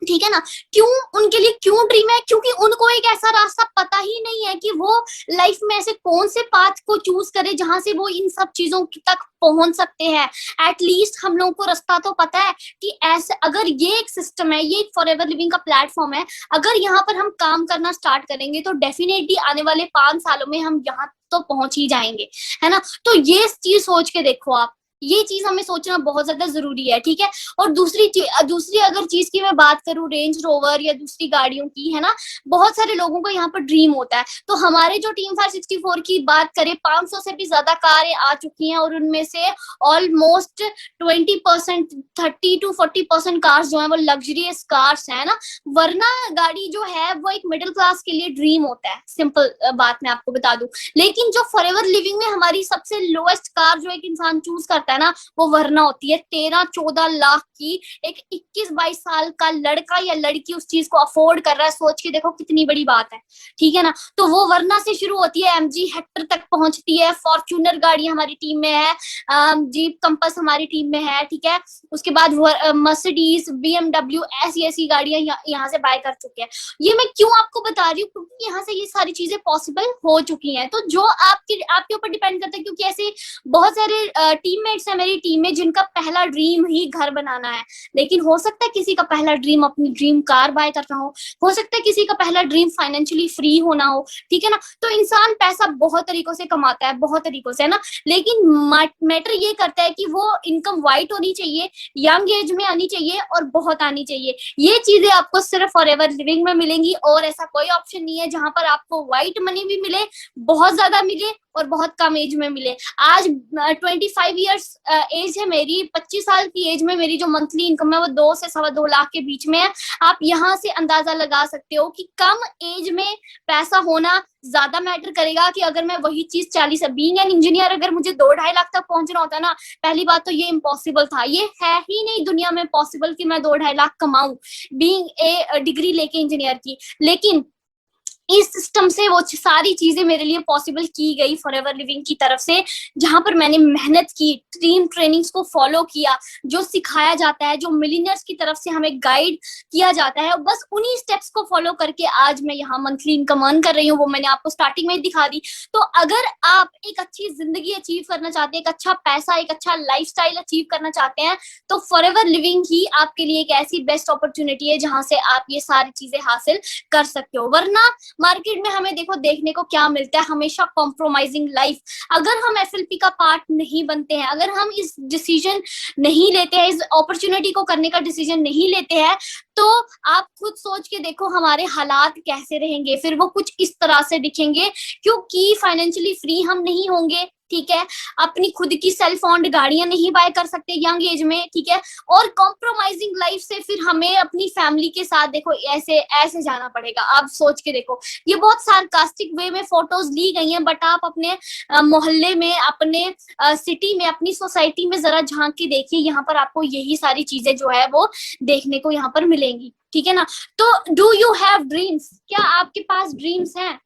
ठीक है ना। क्यों उनके लिए क्यों ड्रीम है? क्योंकि उनको एक ऐसा रास्ता पता ही नहीं है कि वो लाइफ में ऐसे कौन से पाथ को चूज करे जहां से वो इन सब चीजों तक पहुंच सकते हैं। एटलीस्ट हम लोगों को रास्ता तो पता है कि ऐसे अगर ये एक सिस्टम है, ये एक फॉरएवर लिविंग का प्लेटफॉर्म है, अगर यहाँ पर हम काम करना स्टार्ट करेंगे तो डेफिनेटली आने वाले 5 सालों में हम यहाँ तो पहुंच ही जाएंगे, है ना। तो ये चीज सोच के देखो आप, ये चीज हमें सोचना बहुत ज्यादा जरूरी है, ठीक है। और दूसरी अगर चीज की मैं बात करूं, रेंज रोवर या दूसरी गाड़ियों की, है ना, बहुत सारे लोगों को यहाँ पर ड्रीम होता है। तो हमारे जो टीम 564 की बात करें, 500 से भी ज्यादा कारें आ चुकी हैं और उनमें से ऑलमोस्ट 20%, 30-40% कार्स जो है वो लग्जरियस कार्स है ना। वरना गाड़ी जो है वो एक मिडिल क्लास के लिए ड्रीम होता है, सिंपल बात मैं आपको बता दूं। लेकिन जो फॉरएवर लिविंग में हमारी सबसे लोएस्ट कार जो एक इंसान चूज करता है ना, वो वरना होती है 13-14 लाख की। एक 21-22 साल का लड़का या लड़की उस चीज को अफोर्ड कर रहा है, सोच के देखो कितनी बड़ी बात है, ठीक है ना। तो वो वरना से शुरू होती है, एमजी हेक्टर तक पहुंचती है, फॉर्च्यूनर गाड़ी हमारी टीम में है, जीप कंपस हमारी टीम में है, ठीक है। उसके बाद मर्सिडीज, बीएमडब्ल्यू, ऐसी ऐसी गाड़ियां यहाँ से बाय कर चुके हैं। ये मैं क्यों आपको बता रही हूँ? क्योंकि यहाँ से ये सारी चीजें पॉसिबल हो चुकी हैं। तो जो आपके ऊपर डिपेंड करता है, क्योंकि ऐसे बहुत सारे टीममेट्स है मेरी टीम में जिनका पहला ड्रीम ही घर बनाना है। लेकिन हो सकता है किसी का पहला ड्रीम अपनी ड्रीम कार बाय करना हो सकता है किसी का पहला ड्रीम फाइनेंशियली फ्री होना हो, ठीक है ना। तो इंसान पैसा बहुत तरीकों से कमाता है, बहुत तरीकों से, है ना। लेकिन मैटर ये करता है कि वो इनकम वाइट होनी चाहिए, यंग एज में आनी चाहिए और बहुत आनी चाहिए। ये चीजें आपको सिर्फ फॉरएवर लिविंग में मिलेंगी और ऐसा कोई ऑप्शन नहीं है जहां पर आपको व्हाइट मनी भी मिले, बहुत ज्यादा मिले और बहुत कम एज में मिले। आज 25 इयर्स एज है मेरी, 25 साल की एज में मेरी जो मंथली इनकम है वो 2 से 2.25 लाख के बीच में है। आप यहाँ से अंदाजा लगा सकते हो कि कम एज में पैसा होना ज्यादा मैटर करेगा कि अगर मैं वही चीज 40 बीइंग एन इंजीनियर अगर मुझे 2-2.5 लाख तक पहुंचना होता ना, पहली बात तो ये इम्पॉसिबल था, ये है ही नहीं दुनिया में पॉसिबल कि मैं 2-2.5 लाख कमाऊं बीइंग ए डिग्री लेके इंजीनियर की। लेकिन इस सिस्टम से वो सारी चीजें मेरे लिए पॉसिबल की गई फॉरएवर लिविंग की तरफ से, जहां पर मैंने मेहनत की, टीम ट्रेनिंग्स को फॉलो किया, जो सिखाया जाता है, जो मिलियनर्स की तरफ से हमें गाइड किया जाता है, बस उन्हीं स्टेप्स को फॉलो करके आज मैं यहाँ मंथली इनकम अर्न कर रही हूँ। वो मैंने आपको स्टार्टिंग में ही दिखा दी। तो अगर आप एक अच्छी जिंदगी अचीव करना चाहते हैं, एक अच्छा पैसा, एक अच्छा लाइफस्टाइल अचीव करना चाहते हैं, तो फॉरएवर लिविंग ही आपके लिए एक ऐसी बेस्ट अपॉर्चुनिटी है जहां से आप ये सारी चीजें हासिल कर सकते हो। वरना मार्केट में हमें देखो देखने को क्या मिलता है, हमेशा कॉम्प्रोमाइजिंग लाइफ। अगर हम एफएलपी का पार्ट नहीं बनते हैं, अगर हम इस डिसीजन नहीं लेते हैं, इस अपॉर्चुनिटी को करने का डिसीजन नहीं लेते हैं, तो आप खुद सोच के देखो हमारे हालात कैसे रहेंगे। फिर वो कुछ इस तरह से दिखेंगे, क्योंकि फाइनेंशियली फ्री हम नहीं होंगे, ठीक है, अपनी खुद की सेल्फ ओन्ड गाड़ियां नहीं बाय कर सकते यंग एज में, ठीक है, और कॉम्प्रोमाइजिंग लाइफ से फिर हमें अपनी फैमिली के साथ देखो ऐसे ऐसे जाना पड़ेगा। आप सोच के देखो, ये बहुत सार्कास्टिक वे में फोटोज ली गई हैं, बट आप अपने मोहल्ले में, अपने सिटी में, अपनी सोसाइटी में जरा झांक के देखिए, यहाँ पर आपको यही सारी चीजें जो है वो देखने को यहाँ पर मिलेंगी, ठीक है ना। तो डू यू हैव ड्रीम्स, क्या आपके पास ड्रीम्स हैं,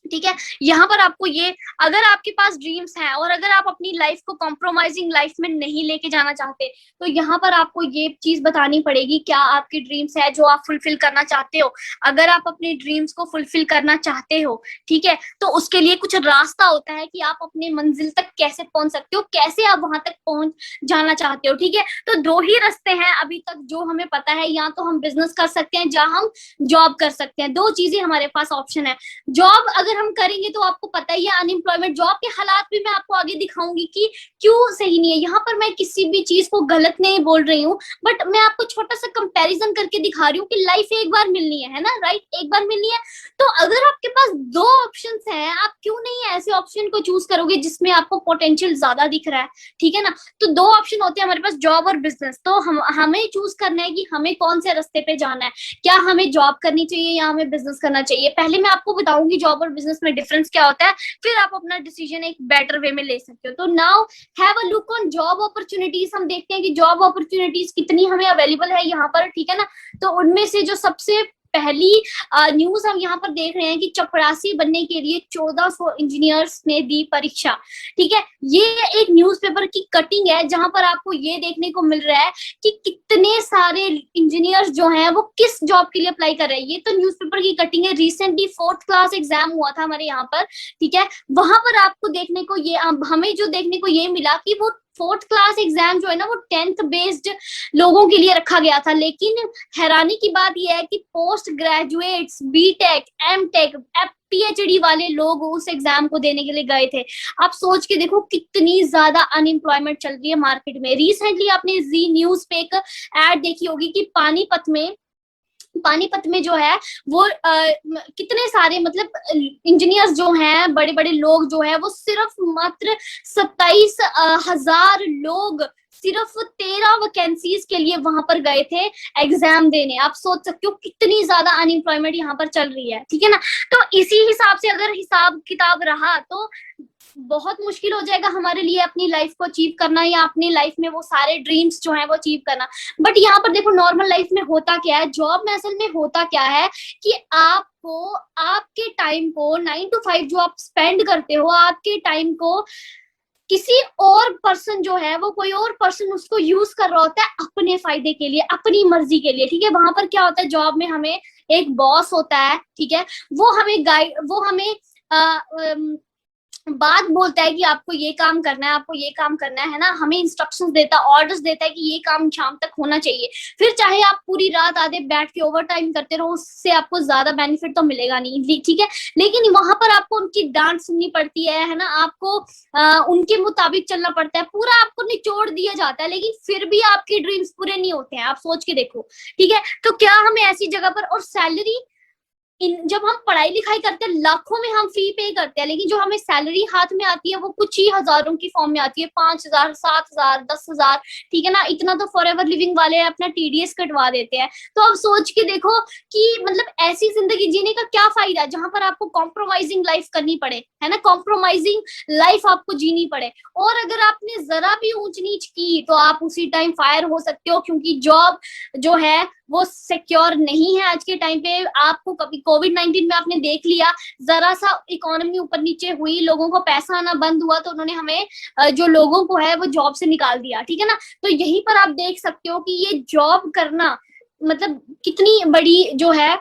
ठीक है। यहाँ पर आपको ये, अगर आपके पास ड्रीम्स हैं और अगर आप अपनी लाइफ को कॉम्प्रोमाइजिंग लाइफ में नहीं लेके जाना चाहते, तो यहाँ पर आपको ये चीज बतानी पड़ेगी क्या आपकी ड्रीम्स है जो आप फुलफिल करना चाहते हो। अगर आप अपने ड्रीम्स को फुलफिल करना चाहते हो, ठीक है, तो उसके लिए कुछ रास्ता होता है कि आप अपने मंजिल तक कैसे पहुंच सकते हो, कैसे आप वहां तक पहुंच जाना चाहते हो, ठीक है। तो दो ही रास्ते हैं अभी तक जो हमें पता है, या तो हम बिजनेस कर सकते हैं, या हम जॉब कर सकते हैं। दो चीजें हमारे पास ऑप्शन है। जॉब अगर हम करेंगे तो आपको पता ही है अनएम्प्लॉयमेंट, जॉब के हालात भी मैं आपको आगे दिखाऊंगी कि क्यों सही नहीं है। यहाँ पर मैं किसी भी चीज को गलत नहीं बोल रही हूँ, बट मैं आपको छोटा सा कंपैरिजन करके दिखा रही हूँ कि लाइफ एक बार मिलनी है ना, राइट, एक बार मिलनी है। तो अगर आपके पास दो ऑप्शंस हैं, आप क्यों नहीं ऐसे ऑप्शन को चूज करोगे जिसमें आपको पोटेंशियल ज्यादा दिख रहा है, ठीक है ना। तो दो ऑप्शन होते हैं हमारे पास, जॉब और बिजनेस। तो हमें चूज करना है कि हमें कौन से रास्ते पे जाना है, क्या हमें जॉब करनी चाहिए या हमें बिजनेस करना चाहिए। पहले मैं आपको बताऊंगी जॉब और बिजनेस में डिफरेंस क्या होता है, फिर आप अपना डिसीजन एक बेटर वे में ले सकते हो। तो now have a look on job opportunities. हम देखते हैं कि जॉब अपॉर्चुनिटीज कितनी हमें अवेलेबल है यहाँ पर, ठीक है ना। तो उनमें से जो सबसे पहली न्यूज हम यहाँ पर देख रहे हैं कि चपरासी बनने के लिए 1400 इंजीनियर्स ने दी परीक्षा, ठीक है। ये एक न्यूज़पेपर की कटिंग है जहां पर आपको ये देखने को मिल रहा है कि कितने सारे इंजीनियर्स जो हैं वो किस जॉब के लिए अप्लाई कर रहे हैं। ये तो न्यूज़पेपर की कटिंग है, रिसेंटली 4th क्लास एग्जाम हुआ था हमारे यहाँ पर, ठीक है। वहां पर आपको देखने को ये, हमें जो देखने को ये मिला कि वो 4th क्लास एग्जाम जो है ना वो 10th बेस्ड लोगों के लिए रखा गया था। लेकिन हैरानी की बात यह है कि post graduates, BTech, MTech, PhD वाले लोग उस एग्जाम को देने के लिए गए थे। आप सोच के देखो कितनी ज्यादा अनएम्प्लॉयमेंट चल रही है मार्केट में। रिसेंटली आपने जी न्यूज पे एक एड देखी होगी कि पानीपत में जो है वो कितने सारे मतलब इंजीनियर्स जो हैं, बड़े बड़े लोग जो है वो सिर्फ मात्र 27,000 लोग सिर्फ 13 वैकेंसीज के लिए वहां पर गए थे एग्जाम देने। आप सोच सकते हो कितनी ज्यादा अनएम्प्लॉयमेंट यहाँ पर चल रही है, ठीक है ना। तो इसी हिसाब से अगर हिसाब किताब रहा तो बहुत मुश्किल हो जाएगा हमारे लिए अपनी लाइफ को अचीव करना, या अपनी लाइफ में वो सारे ड्रीम्स जो हैं वो अचीव करना। बट यहाँ पर देखो नॉर्मल लाइफ में होता क्या है, जॉब में असल में होता क्या है कि आपको आपके टाइम को 9 to 5 जो आप स्पेंड करते हो, आपके टाइम को किसी और पर्सन जो है वो कोई और पर्सन उसको यूज कर रहा होता है अपने फायदे के लिए, अपनी मर्जी के लिए, ठीक है। वहां पर क्या होता है, जॉब में हमें एक बॉस होता है, ठीक है, वो हमें बात बोलता है कि आपको ये काम करना है, आपको ये काम करना है ना, हमें इंस्ट्रक्शंस देता है, ऑर्डर्स देता है कि ये काम शाम तक होना चाहिए। फिर चाहे आप पूरी रात आधे बैठ के ओवर टाइम करते रहो, उससे आपको ज्यादा बेनिफिट तो मिलेगा नहीं, ठीक है। लेकिन वहां पर आपको उनकी डांट सुननी पड़ती है ना, आपको उनके मुताबिक चलना पड़ता है, पूरा आपको निचोड़ दिया जाता है, लेकिन फिर भी आपके ड्रीम्स पूरे नहीं होते हैं। आप सोच के देखो, ठीक है। तो क्या हमें ऐसी जगह पर, और सैलरी जब हम पढ़ाई लिखाई करते हैं लाखों में हम फी पे करते हैं, लेकिन जो हमें सैलरी हाथ में आती है वो कुछ ही हजारों की फॉर्म में आती है, 5,000, 7,000, 10,000, ठीक है ना। इतना तो फॉर एवर लिविंग वाले अपना टीडीएस कटवा देते हैं। तो अब सोच के देखो कि मतलब ऐसी जिंदगी जीने का क्या फायदा है जहां पर आपको कॉम्प्रोमाइजिंग लाइफ करनी पड़े, है ना, कॉम्प्रोमाइजिंग लाइफ आपको जीनी पड़े। और अगर आपने जरा भी ऊंच नीच की तो आप उसी टाइम फायर हो सकते हो, क्योंकि जॉब जो है वो सिक्योर नहीं है आज के टाइम पे। आपको कभी कोविड-19 में आपने देख लिया, जरा सा इकोनॉमी ऊपर नीचे हुई, लोगों को पैसा आना बंद हुआ तो उन्होंने हमें जो लोगों को है वो जॉब से निकाल दिया, ठीक है ना। तो यहीं पर आप देख सकते हो कि ये जॉब करना मतलब कितनी बड़ी जो है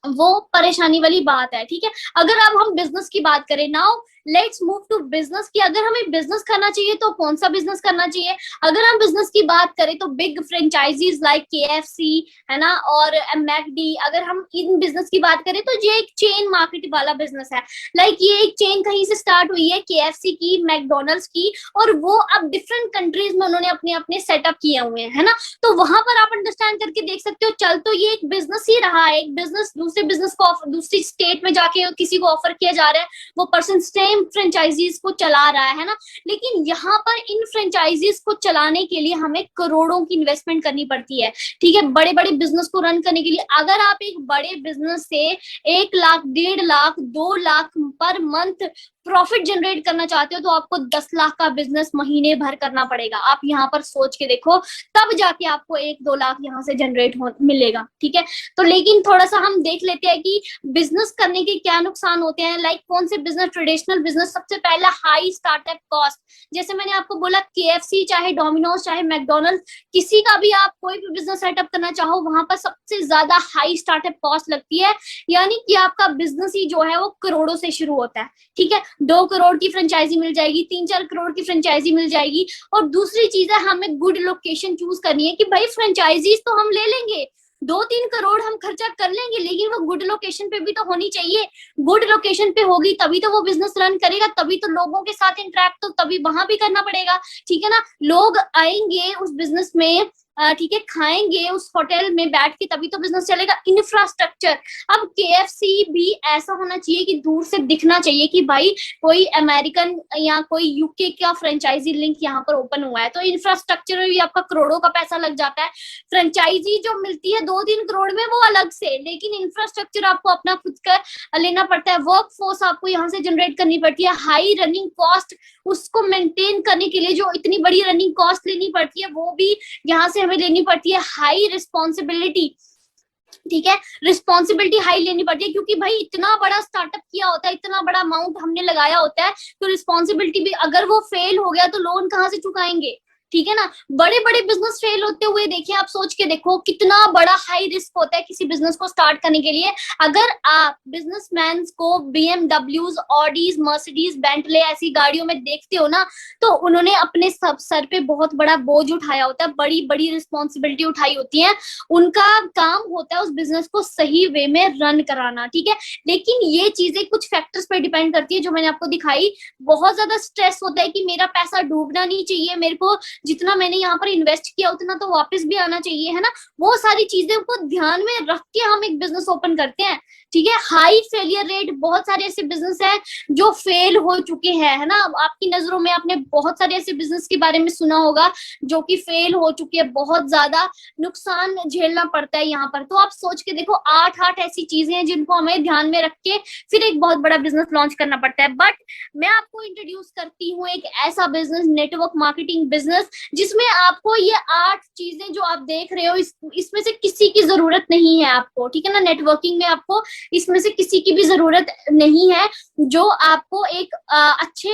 वो परेशानी वाली बात है, ठीक है। अगर अब हम बिजनेस की बात करें, now let's move to business की। अगर हमें बिजनेस करना चाहिए तो कौन सा बिजनेस करना चाहिए। अगर हम बिजनेस की बात करें तो बिग फ्रेंचाइजीज लाइक केएफसी, है ना, और मैकडी, अगर हम इन बिजनेस की बात करें तो ये एक चेन मार्केट वाला बिजनेस है। लाइक ये एक चेन कहीं से स्टार्ट हुई है, केएफसी की, मैकडोनल्ड्स की, और वो अब डिफरेंट कंट्रीज में उन्होंने अपने अपने सेटअप किए हुए हैं, है ना। तो वहां पर आप अंडरस्टैंड करके देख सकते हो, चल तो ये एक बिजनेस ही रहा है, एक बिजनेस दूसरे बिजनेस को दूसरी स्टेट में जाके किसी को ऑफर किया जा रहा है, वो पर्सन सेम टाइम फ्रेंचाइजीज को चला रहा है ना, लेकिन यहाँ पर इन फ्रेंचाइजीज को चलाने के लिए हमें करोड़ों की इन्वेस्टमेंट करनी पड़ती है। ठीक है, बड़े बड़े बिजनेस को रन करने के लिए अगर आप एक बड़े बिजनेस से 1 lakh, 1.5 lakh, 2 lakh per month profit generate करना चाहते हो तो आपको 10 लाख का बिजनेस महीने भर करना पड़ेगा। आप यहाँ पर सोच के देखो, तब जाके आपको 1-2 लाख यहाँ से जनरेट मिलेगा। ठीक है, तो लेकिन थोड़ा सा हम देख लेते हैं कि बिजनेस करने के क्या नुकसान होते हैं। लाइक कौन से बिजनेस, ट्रेडिशनल बिजनेस, सबसे पहला हाई स्टार्टअप कॉस्ट। जैसे मैंने आपको बोला, KFC चाहे डोमिनोज चाहे मैकडोनल्ड, किसी का भी आप कोई भी बिजनेस सेटअप करना चाहो, वहां पर सबसे ज्यादा हाई स्टार्टअप कॉस्ट लगती है। यानी कि आपका बिजनेस ही जो है वो करोड़ों से शुरू होता है। ठीक है, 2 करोड़ की फ्रेंचाइजी मिल जाएगी, 3-4 करोड़ की फ्रेंचाइजी मिल जाएगी। और दूसरी चीज है, हमें गुड लोकेशन चूज करनी है कि भाई फ्रेंचाइजीज तो हम ले लेंगे, 2-3 करोड़ हम खर्चा कर लेंगे, लेकिन वो गुड लोकेशन पे भी तो होनी चाहिए। गुड लोकेशन पे होगी तभी तो वो बिजनेस रन करेगा, तभी तो लोगों के साथ इंटरेक्ट तो तभी वहां भी करना पड़ेगा। ठीक है ना, लोग आएंगे उस बिजनेस में, ठीक है, खाएंगे उस होटल में बैठ के, तभी तो बिजनेस चलेगा। इंफ्रास्ट्रक्चर, अब KFC भी ऐसा होना चाहिए कि दूर से दिखना चाहिए कि भाई कोई अमेरिकन या कोई UK का फ्रेंचाइजी लिंक यहाँ पर ओपन हुआ है। तो इंफ्रास्ट्रक्चर में भी आपका करोड़ों का पैसा लग जाता है। फ्रेंचाइजी जो मिलती है 2-3 करोड़ में वो अलग से, लेकिन इंफ्रास्ट्रक्चर आपको अपना खुद का लेना पड़ता है। वर्क फोर्स आपको यहाँ से जनरेट करनी पड़ती है। हाई रनिंग कॉस्ट, उसको मेंटेन करने के लिए जो इतनी बड़ी रनिंग कॉस्ट लेनी पड़ती है वो भी यहाँ से हमें लेनी पड़ती है। हाई रिस्पॉन्सिबिलिटी, ठीक है, रिस्पॉन्सिबिलिटी हाई लेनी पड़ती है, क्योंकि भाई इतना बड़ा स्टार्टअप किया होता है, इतना बड़ा अमाउंट हमने लगाया होता है, तो रिस्पॉन्सिबिलिटी भी, अगर वो फेल हो गया तो लोन कहाँ से चुकाएंगे। ठीक है ना, बड़े बड़े बिजनेस फेल होते हुए देखिए, आप सोच के देखो कितना बड़ा हाई रिस्क होता है किसी बिजनेस को स्टार्ट करने के लिए। अगर आप बिजनेसमैन को BMWs, ऑडीज, मर्सिडीज, बेंटले ऐसी गाड़ियों में देखते हो ना, तो उन्होंने अपने सब सर पे बहुत बड़ा बोझ उठाया होता है, बड़ी बड़ी रिस्पॉन्सिबिलिटी उठाई होती है। उनका काम होता है उस बिजनेस को सही वे में रन कराना। ठीक है, लेकिन ये चीजें कुछ फैक्टर्स पे डिपेंड करती है जो मैंने आपको दिखाई। बहुत ज्यादा स्ट्रेस होता है कि मेरा पैसा डूबना नहीं चाहिए, मेरे को जितना मैंने यहाँ पर इन्वेस्ट किया उतना तो वापस भी आना चाहिए, है ना। वो सारी चीजों को ध्यान में रख के हम एक बिजनेस ओपन करते हैं। ठीक है, हाई फेलियर रेट, बहुत सारे ऐसे बिजनेस हैं जो फेल हो चुके हैं, है ना। आपकी नजरों में आपने बहुत सारे ऐसे बिजनेस के बारे में सुना होगा जो कि फेल हो चुके हैं, बहुत ज्यादा नुकसान झेलना पड़ता है यहाँ पर। तो आप सोच के देखो, 8 ऐसी चीजें हैं जिनको हमें ध्यान में रख के फिर एक बहुत बड़ा बिजनेस लॉन्च करना पड़ता है। बट मैं आपको इंट्रोड्यूस करती हूँ एक ऐसा बिजनेस, नेटवर्क मार्केटिंग बिजनेस, जिसमें आपको ये 8 चीजें जो आप देख रहे हो, इसमें से किसी की जरूरत नहीं है आपको। ठीक है ना, नेटवर्किंग में आपको इसमें से किसी की भी जरूरत नहीं है जो आपको एक अच्छे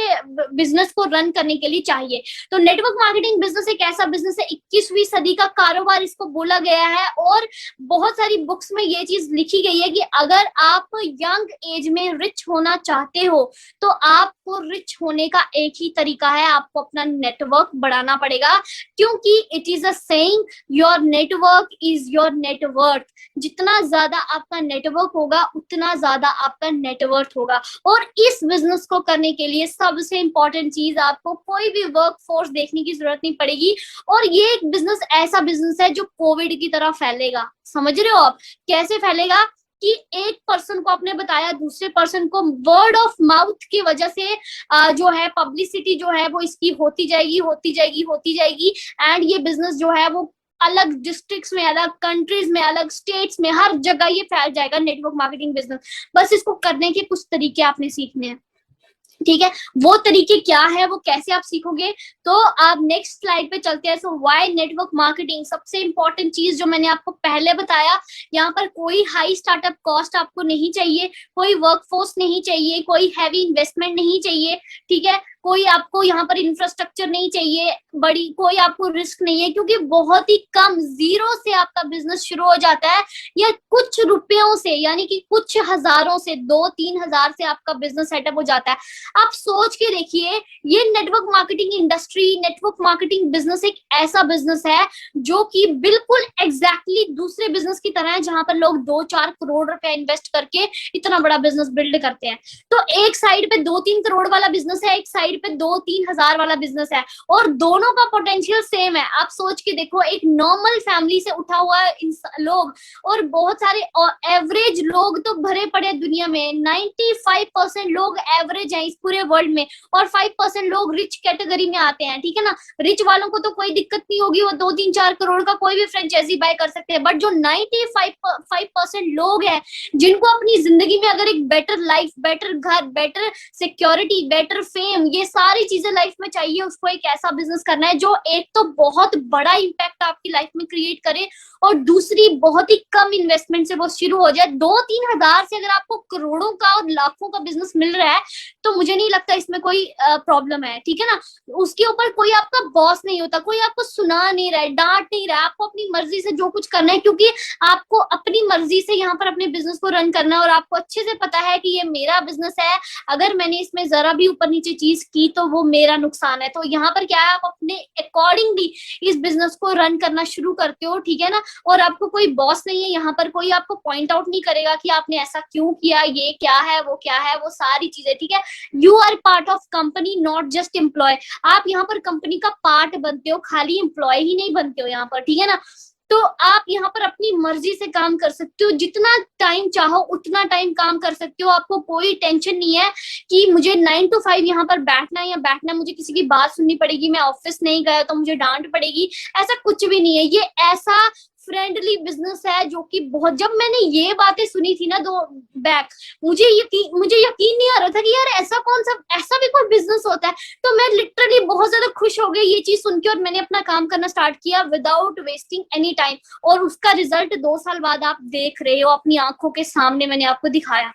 बिजनेस को रन करने के लिए चाहिए। तो नेटवर्क मार्केटिंग बिजनेस एक ऐसा बिजनेस है, 21वीं सदी का कारोबार इसको बोला गया है। और बहुत सारी बुक्स में ये चीज लिखी गई है कि अगर आप यंग एज में रिच होना चाहते हो तो आपको रिच होने का एक ही तरीका है, आपको अपना नेटवर्क बढ़ाना पड़ेगा। क्योंकि it is a saying, your network is your net worth. जितना ज्यादा आपका नेटवर्क होगा उतना ज्यादा आपका नेटवर्थ होगा। और इस बिजनेस को करने के लिए सबसे इंपॉर्टेंट चीज, आपको कोई भी वर्क फोर्स देखने की जरूरत नहीं पड़ेगी। और ये एक बिजनेस ऐसा बिजनेस है जो कोविड की तरह फैलेगा। समझ रहे हो आप कैसे फैलेगा कि एक पर्सन को आपने बताया, दूसरे पर्सन को वर्ड ऑफ माउथ की वजह से जो है पब्लिसिटी जो है वो इसकी होती जाएगी, होती जाएगी, होती जाएगी। एंड ये बिजनेस जो है वो अलग डिस्ट्रिक्ट्स में, अलग कंट्रीज में, अलग स्टेट्स में, हर जगह ये फैल जाएगा नेटवर्क मार्केटिंग बिजनेस। बस इसको करने के कुछ तरीके आपने सीखने हैं। ठीक है, वो तरीके क्या है, वो कैसे आप सीखोगे, तो आप नेक्स्ट स्लाइड पे चलते हैं। सो व्हाई नेटवर्क मार्केटिंग, सबसे इंपॉर्टेंट चीज जो मैंने आपको पहले बताया, यहाँ पर कोई हाई स्टार्टअप कॉस्ट आपको नहीं चाहिए, कोई वर्कफोर्स नहीं चाहिए, कोई हैवी इन्वेस्टमेंट नहीं चाहिए। ठीक है, कोई आपको यहाँ पर इंफ्रास्ट्रक्चर नहीं चाहिए, बड़ी कोई आपको रिस्क नहीं है, क्योंकि बहुत ही कम, 0 से आपका बिजनेस शुरू हो जाता है, या कुछ रुपयों से, यानी कि कुछ हजारों से, 2-3 हजार से आपका बिजनेस सेटअप हो जाता है। आप सोच के देखिए, ये network marketing industry, network marketing business एक ऐसा बिजनेस है जो कि बिल्कुल एग्जैक्टली दूसरे बिजनेस की तरह है, जहां पर लोग 2-4 करोड़ रुपया इन्वेस्ट करके इतना बड़ा बिजनेस बिल्ड करते हैं। तो एक साइड पे 2-3 करोड़ वाला बिजनेस है, एक साइड साइड पे 2-3 हजार वाला बिजनेस है, और दोनों का पोटेंशियल सेम है। आप सोच के देखो, एक नॉर्मल फैमिली से उठा हुआ लोग और बहुत सारे एवरेज लोग तो भरे पड़े हैं दुनिया में। 95% लोग एवरेज हैं इस पूरे वर्ल्ड में, और 5% लोग रिच कैटेगरी में आते हैं, ठीक है ना। रिच वालों को तो कोई दिक्कत नहीं होगी, वो 2-3-4 करोड़ का कोई भी फ्रेंचाइजी बाय कर सकते हैं। बट जो 95% लोग हैं जिनको अपनी जिंदगी में अगर एक बेटर लाइफ, बेटर घर, बेटर सिक्योरिटी, बेटर फेम, ये सारी चीजें लाइफ में चाहिए, उसको एक ऐसा बिजनेस करना है जो एक तो बहुत बड़ा इम्पैक्ट आपकी लाइफ में क्रिएट करे, और दूसरी बहुत ही कम इन्वेस्टमेंट से वो शुरू हो जाए। 2-3 हजार से अगर आपको करोड़ों का और लाखों का बिजनेस मिल रहा है तो मुझे नहीं लगता इसमें कोई प्रॉब्लम है, ठीक है ना। उसके ऊपर कोई आपका बॉस नहीं होता, कोई आपको सुना नहीं रहा है, डांट नहीं रहा है, आपको अपनी मर्जी से जो कुछ करना है, क्योंकि आपको अपनी मर्जी से यहाँ पर अपने बिजनेस को रन करना है, और आपको अच्छे से पता है कि ये मेरा बिजनेस है, अगर मैंने इसमें जरा भी ऊपर नीचे चीज की तो वो मेरा नुकसान है। तो यहाँ पर क्या है, आप अपने अकॉर्डिंगली इस बिजनेस को रन करना शुरू करते हो, ठीक है ना। और आपको कोई बॉस नहीं है यहाँ पर, कोई आपको पॉइंट आउट नहीं करेगा कि आपने ऐसा क्यों किया, ये क्या है, वो सारी चीजें, ठीक है। You are part of company, not just employ. आप यहाँ पर कंपनी का पार्ट बनते हो, खाली एम्प्लॉय ही नहीं बनते हो यहाँ पर, ठीक है ना। तो आप यहाँ पर अपनी मर्जी से काम कर सकते हो, जितना टाइम चाहो उतना टाइम काम कर सकते हो। आपको कोई टेंशन नहीं है कि मुझे 9 to 5 यहाँ पर बैठना है या बैठना है, मुझे किसी की बात सुननी पड़ेगी, मैं ऑफिस नहीं गया तो मुझे डांट पड़ेगी, ऐसा कुछ भी नहीं है। ये ऐसा फ्रेंडली बिजनेस है जो कि बहुत, जब मैंने ये बातें सुनी थी ना दो बैक, मुझे यकीन नहीं आ रहा था कि यार ऐसा भी कोई बिजनेस होता है। तो मैं लिटरली बहुत ज्यादा खुश हो गई ये चीज सुन के, और मैंने अपना काम करना स्टार्ट किया विदाउट वेस्टिंग एनी टाइम, और उसका रिजल्ट 2 साल बाद आप देख रहे हो अपनी आंखों के सामने, मैंने आपको दिखाया,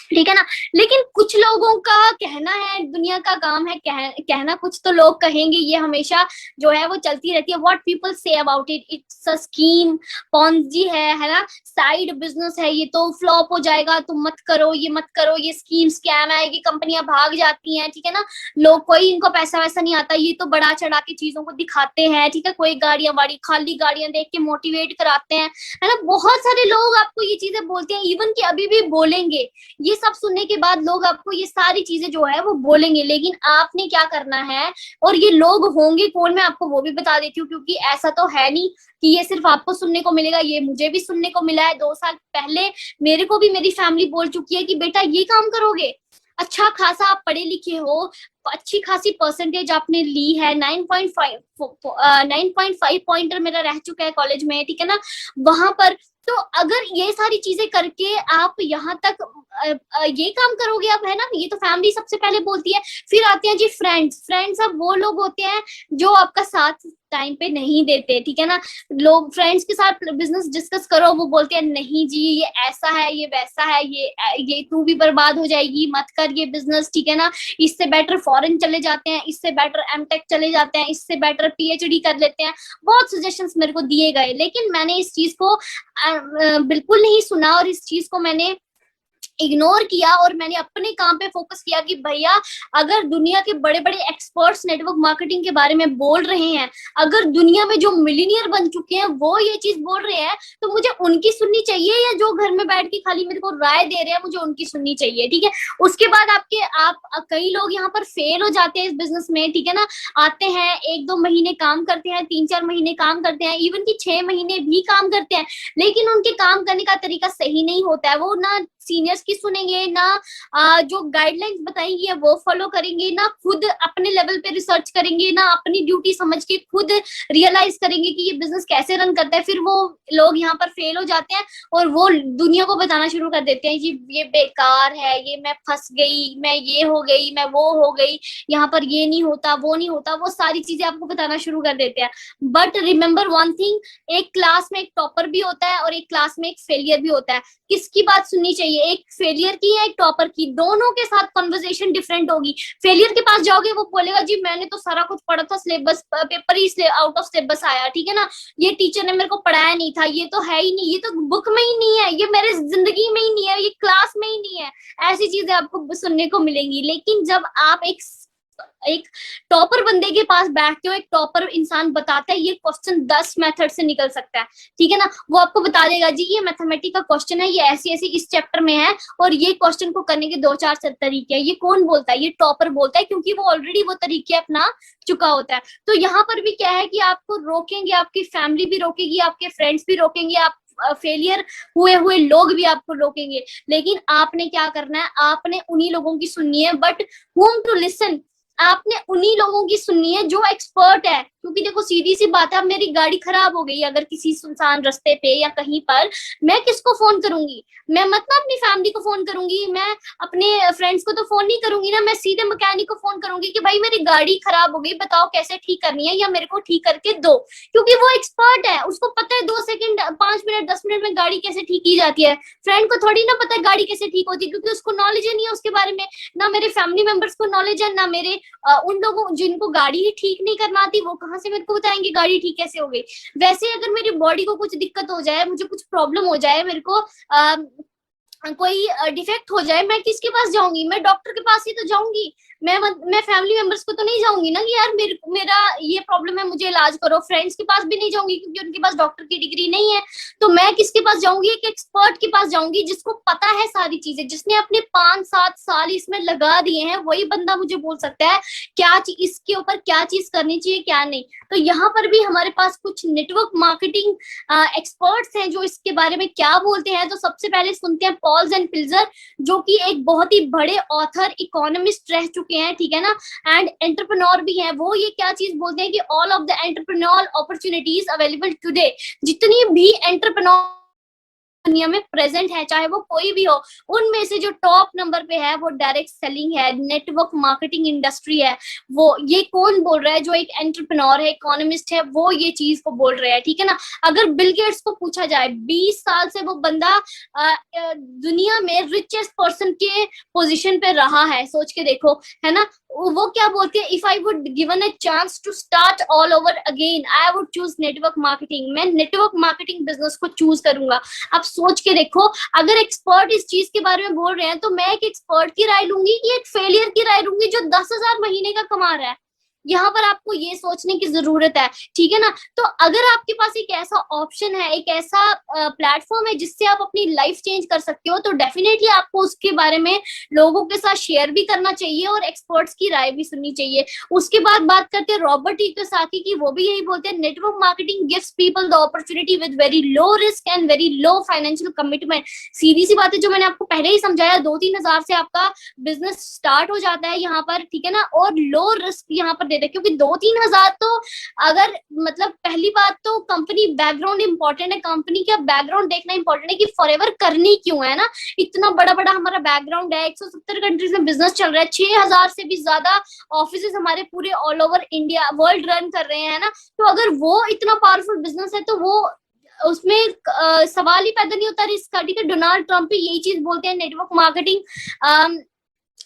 ठीक है ना। लेकिन कुछ लोगों का कहना है, दुनिया का काम है कहना, कुछ तो लोग कहेंगे, ये हमेशा जो है वो चलती रहती है। What people say about it, it's a scheme, Ponzi है ना, साइड बिजनेस है, ये तो फ्लॉप हो जाएगा, तुम मत करो, ये स्कीम स्कैम है, ये कंपनियां भाग जाती हैं, ठीक है ना। लोग, कोई इनको पैसा वैसा नहीं आता, ये तो बढ़ा चढ़ा के चीजों को दिखाते हैं, ठीक है। कोई गाड़ियां वाड़ी, खाली गाड़ियां देख के मोटिवेट कराते हैं, है ना। बहुत सारे लोग आपको ये चीजें बोलते हैं, इवन कि अभी भी बोलेंगे। ये सब सुनने के बाद लोग आपको ये सारी चीजें जो है वो बोलेंगे, लेकिन आपने क्या करना है, और ये लोग होंगे कौन, मैं आपको वो भी बता देती हूँ, क्योंकि ऐसा तो है नहीं कि ये सिर्फ आपको सुनने को मिलेगा, ये मुझे भी सुनने को मिला है। 2 साल पहले मेरे को भी मेरी फैमिली बोल चुकी है कि बेटा ये काम करोगे, अच्छा खासा आप पढ़े लिखे हो, अच्छी खासी परसेंटेज आपने ली है, 9.5 पॉइंटर मेरा रह चुका है कॉलेज में, ठीक है ना, वहां पर। तो अगर ये सारी चीजें करके आप यहाँ तक ये काम करोगे आप, है ना, ये तो फैमिली सबसे पहले बोलती है। फिर आते हैं जी फ्रेंड्स अब वो लोग होते हैं जो आपका साथ टाइम पे नहीं देते, ठीक है ना। लोग फ्रेंड्स के साथ बिजनेस डिस्कस करो, वो बोलते हैं नहीं जी ये ऐसा है, ये वैसा है, ये तू भी बर्बाद हो जाएगी, मत कर ये बिजनेस, ठीक है ना। इससे बेटर फॉरेन चले जाते हैं, इससे बेटर एमटेक चले जाते हैं, इससे बेटर पीएचडी कर लेते हैं। बहुत सजेशंस मेरे को दिए गए, लेकिन मैंने इस चीज को बिल्कुल नहीं सुना, और इस चीज को मैंने इग्नोर किया, और मैंने अपने काम पे फोकस किया कि भैया अगर दुनिया के बड़े बड़े एक्सपर्ट्स नेटवर्क मार्केटिंग के बारे में बोल रहे हैं, अगर दुनिया में जो मिलीनियर बन चुके हैं वो ये चीज बोल रहे हैं, तो मुझे उनकी सुननी चाहिए, या जो घर में बैठ के खाली मेरे को राय दे रहे हैं मुझे उनकी सुननी चाहिए, ठीक है। उसके बाद आप कई लोग यहाँ पर फेल हो जाते हैं इस बिजनेस में, ठीक है ना। आते हैं 1-2 महीने काम करते हैं, 3-4 महीने काम करते हैं, इवन की 6 महीने भी काम करते हैं, लेकिन उनके काम करने का तरीका सही नहीं होता है। वो ना सीनियर्स की सुनेंगे, ना जो गाइडलाइंस बताएंगी है वो फॉलो करेंगे, ना खुद अपने लेवल पे रिसर्च करेंगे, ना अपनी ड्यूटी समझ के खुद रियलाइज करेंगे कि ये बिजनेस कैसे रन करता है। फिर वो लोग यहाँ पर फेल हो जाते हैं, और वो दुनिया को बताना शुरू कर देते हैं कि ये बेकार है, ये मैं फंस गई, मैं ये हो गई, मैं वो हो गई, यहाँ पर ये नहीं होता, वो नहीं होता, वो सारी चीजें आपको बताना शुरू कर देते हैं। बट रिमेम्बर वन थिंग, एक क्लास में एक टॉपर भी होता है और एक क्लास में एक फेलियर भी होता है। किसकी बात सुननी चाहिए, एक फेलियर की या एक टॉपर की? दोनों के साथ कन्वर्सेशन डिफरेंट होगी। फेलियर के पास जाओगे वो बोलेगा जी मैंने तो सारा कुछ पढ़ा था, syllabus paper he out of syllabus आया, ठीक है ना, ये टीचर ने मेरे को पढ़ाया नहीं था, ये तो है ही नहीं, ये तो बुक में ही नहीं है, ये मेरे जिंदगी में ही नहीं है, ये क्लास में ही नहीं है। ऐसी चीजें आपको सुनने को मिलेंगी। लेकिन जब आप एक टॉपर बंदे के पास बैठते हो, एक टॉपर इंसान बताता है ये क्वेश्चन 10 मेथड से निकल सकता है, ठीक है ना, वो आपको बता देगा जी ये मैथमेटिक्स का क्वेश्चन है, ये ऐसी ऐसी इस चैप्टर में है और ये क्वेश्चन को करने के 2-4 तरीके हैं। ये कौन बोलता है? ये टॉपर बोलता है, क्योंकि वो ऑलरेडी वो तरीके अपना चुका होता है। तो यहाँ पर भी क्या है कि आपको रोकेंगे, आपकी फैमिली भी रोकेगी, आपके फ्रेंड्स भी रोकेंगे, आप फेलियर हुए हुए लोग भी आपको रोकेंगे, लेकिन आपने क्या करना है, आपने उन्हीं लोगों की सुननी है, बट whom to listen, आपने उन्हीं लोगों की सुननी है जो एक्सपर्ट है। क्योंकि देखो सीधी सी बात है, अब मेरी गाड़ी खराब हो गई अगर किसी सुनसान रास्ते पे या कहीं पर, मैं किसको फोन करूंगी? मैं मतलब अपनी फैमिली को फोन करूंगी, मैं अपने फ्रेंड्स को तो फोन नहीं करूंगी ना, मैं सीधे मैकेनिक को फोन करूंगी कि भाई मेरी गाड़ी खराब हो गई, बताओ कैसे ठीक करनी है या मेरे को ठीक करके दो, क्योंकि वो एक्सपर्ट है, उसको पता है 2 सेकंड 5 मिनट 10 मिनट में गाड़ी कैसे ठीक की जाती है। फ्रेंड को थोड़ी ना पता है गाड़ी कैसे ठीक होती है, क्योंकि उसको नॉलेज ही नहीं है उसके बारे में, ना मेरे फैमिली मेंबर्स को नॉलेज है, ना मेरे उन लोगों जिनको गाड़ी ही ठीक नहीं करना आती, वो कहाँ से मेरे को बताएंगे गाड़ी ठीक कैसे हो गई। वैसे अगर मेरी बॉडी को कुछ दिक्कत हो जाए, मुझे कुछ प्रॉब्लम हो जाए, मेरे को कोई डिफेक्ट हो जाए, मैं किसके पास जाऊंगी? मैं डॉक्टर के पास ही तो जाऊंगी। मैं फैमिली मेंबर्स को तो नहीं जाऊंगी ना कि यार मेरा ये प्रॉब्लम है मुझे इलाज करो। फ्रेंड्स के पास भी नहीं जाऊंगी क्योंकि उनके पास डॉक्टर की डिग्री नहीं है। तो मैं किसके पास जाऊंगी? एक एक्सपर्ट के पास जाऊंगी जिसको पता है सारी चीजें, जिसने अपने 5-7 साल इसमें लगा दिए हैं, वही बंदा मुझे बोल सकता है क्या चीज इसके ऊपर क्या चीज करनी चाहिए क्या नहीं। तो यहाँ पर भी हमारे पास कुछ नेटवर्क मार्केटिंग एक्सपर्ट्स हैं जो इसके बारे में क्या बोलते हैं। तो सबसे पहले सुनते हैं पॉल्स एंड पिल्जर, जो कि एक बहुत ही बड़े ऑथर इकोनॉमिस्ट रह चुके हैं, ठीक है ना, एंड एंटरप्रेन्योर भी हैं। वो ये क्या चीज बोलते हैं कि all of the entrepreneur opportunities available today, जितनी भी एंटरप्रेन्योर दुनिया में प्रेजेंट है, चाहे वो कोई भी हो, उनमें से जो टॉप नंबर पे है वो डायरेक्ट सेलिंग है, नेटवर्क मार्केटिंग इंडस्ट्री है। वो ये कौन बोल रहा है? जो एक एंटरप्रेन्योर है, इकोनॉमिस्ट है, वो ये चीज को बोल रहे हैं, ठीक है ना। अगर बिल गेट्स को पूछा जाए, 20 साल से वो बंदा दुनिया में रिचेस्ट पर्सन के पोजीशन पे रहा है, सोच के देखो, है ना। वो क्या बोलते हैं, if I would given a chance to start all over again I would choose network marketing, मैं नेटवर्क मार्केटिंग बिजनेस को चूज करूंगा। अब सोच के देखो, अगर एक्सपर्ट इस चीज के बारे में बोल रहे हैं तो मैं एक एक्सपर्ट की राय लूंगी कि एक फेलियर की राय लूंगी जो 10,000 महीने का कमा रहा है? यहाँ पर आपको ये सोचने की जरूरत है, ठीक है ना। तो अगर आपके पास एक ऐसा ऑप्शन है, एक ऐसा प्लेटफॉर्म है जिससे आप अपनी लाइफ चेंज कर सकते हो, तो डेफिनेटली आपको उसके बारे में लोगों के साथ शेयर भी करना चाहिए और एक्सपर्ट्स की राय भी सुननी चाहिए। उसके बाद बात करते हैं रॉबर्ट कियोसाकी की। वो भी यही बोलते हैं, network marketing gives people the opportunity with very low risk and very low financial commitment. सीधी सी बात है जो मैंने आपको पहले ही समझाया, 2-3 हजार से आपका बिजनेस स्टार्ट हो जाता है यहाँ पर, ठीक है ना, और लो रिस्क यहाँ पर देते, क्योंकि 2-3 हजार तो अगर मतलब पहली बात तो कंपनी बैकग्राउंड इंपॉर्टेंट है, कंपनी का बैकग्राउंड देखना इंपॉर्टेंट है कि फॉरएवर करनी क्यों है ना। इतना बड़ा बड़ा हमारा बैकग्राउंड है, 170 कंट्रीज में बिजनेस चल रहा है, 6,000 से भी ज्यादा ऑफिसेज हमारे पूरे all over India world run कर रहे हैं ना। तो अगर वो इतना पावरफुल बिजनेस है तो वो उसमें सवाल ही पैदा नहीं होता रिस्क का, ठीक है। डोनाल्ड ट्रंप भी यही चीज बोलते हैं, network marketing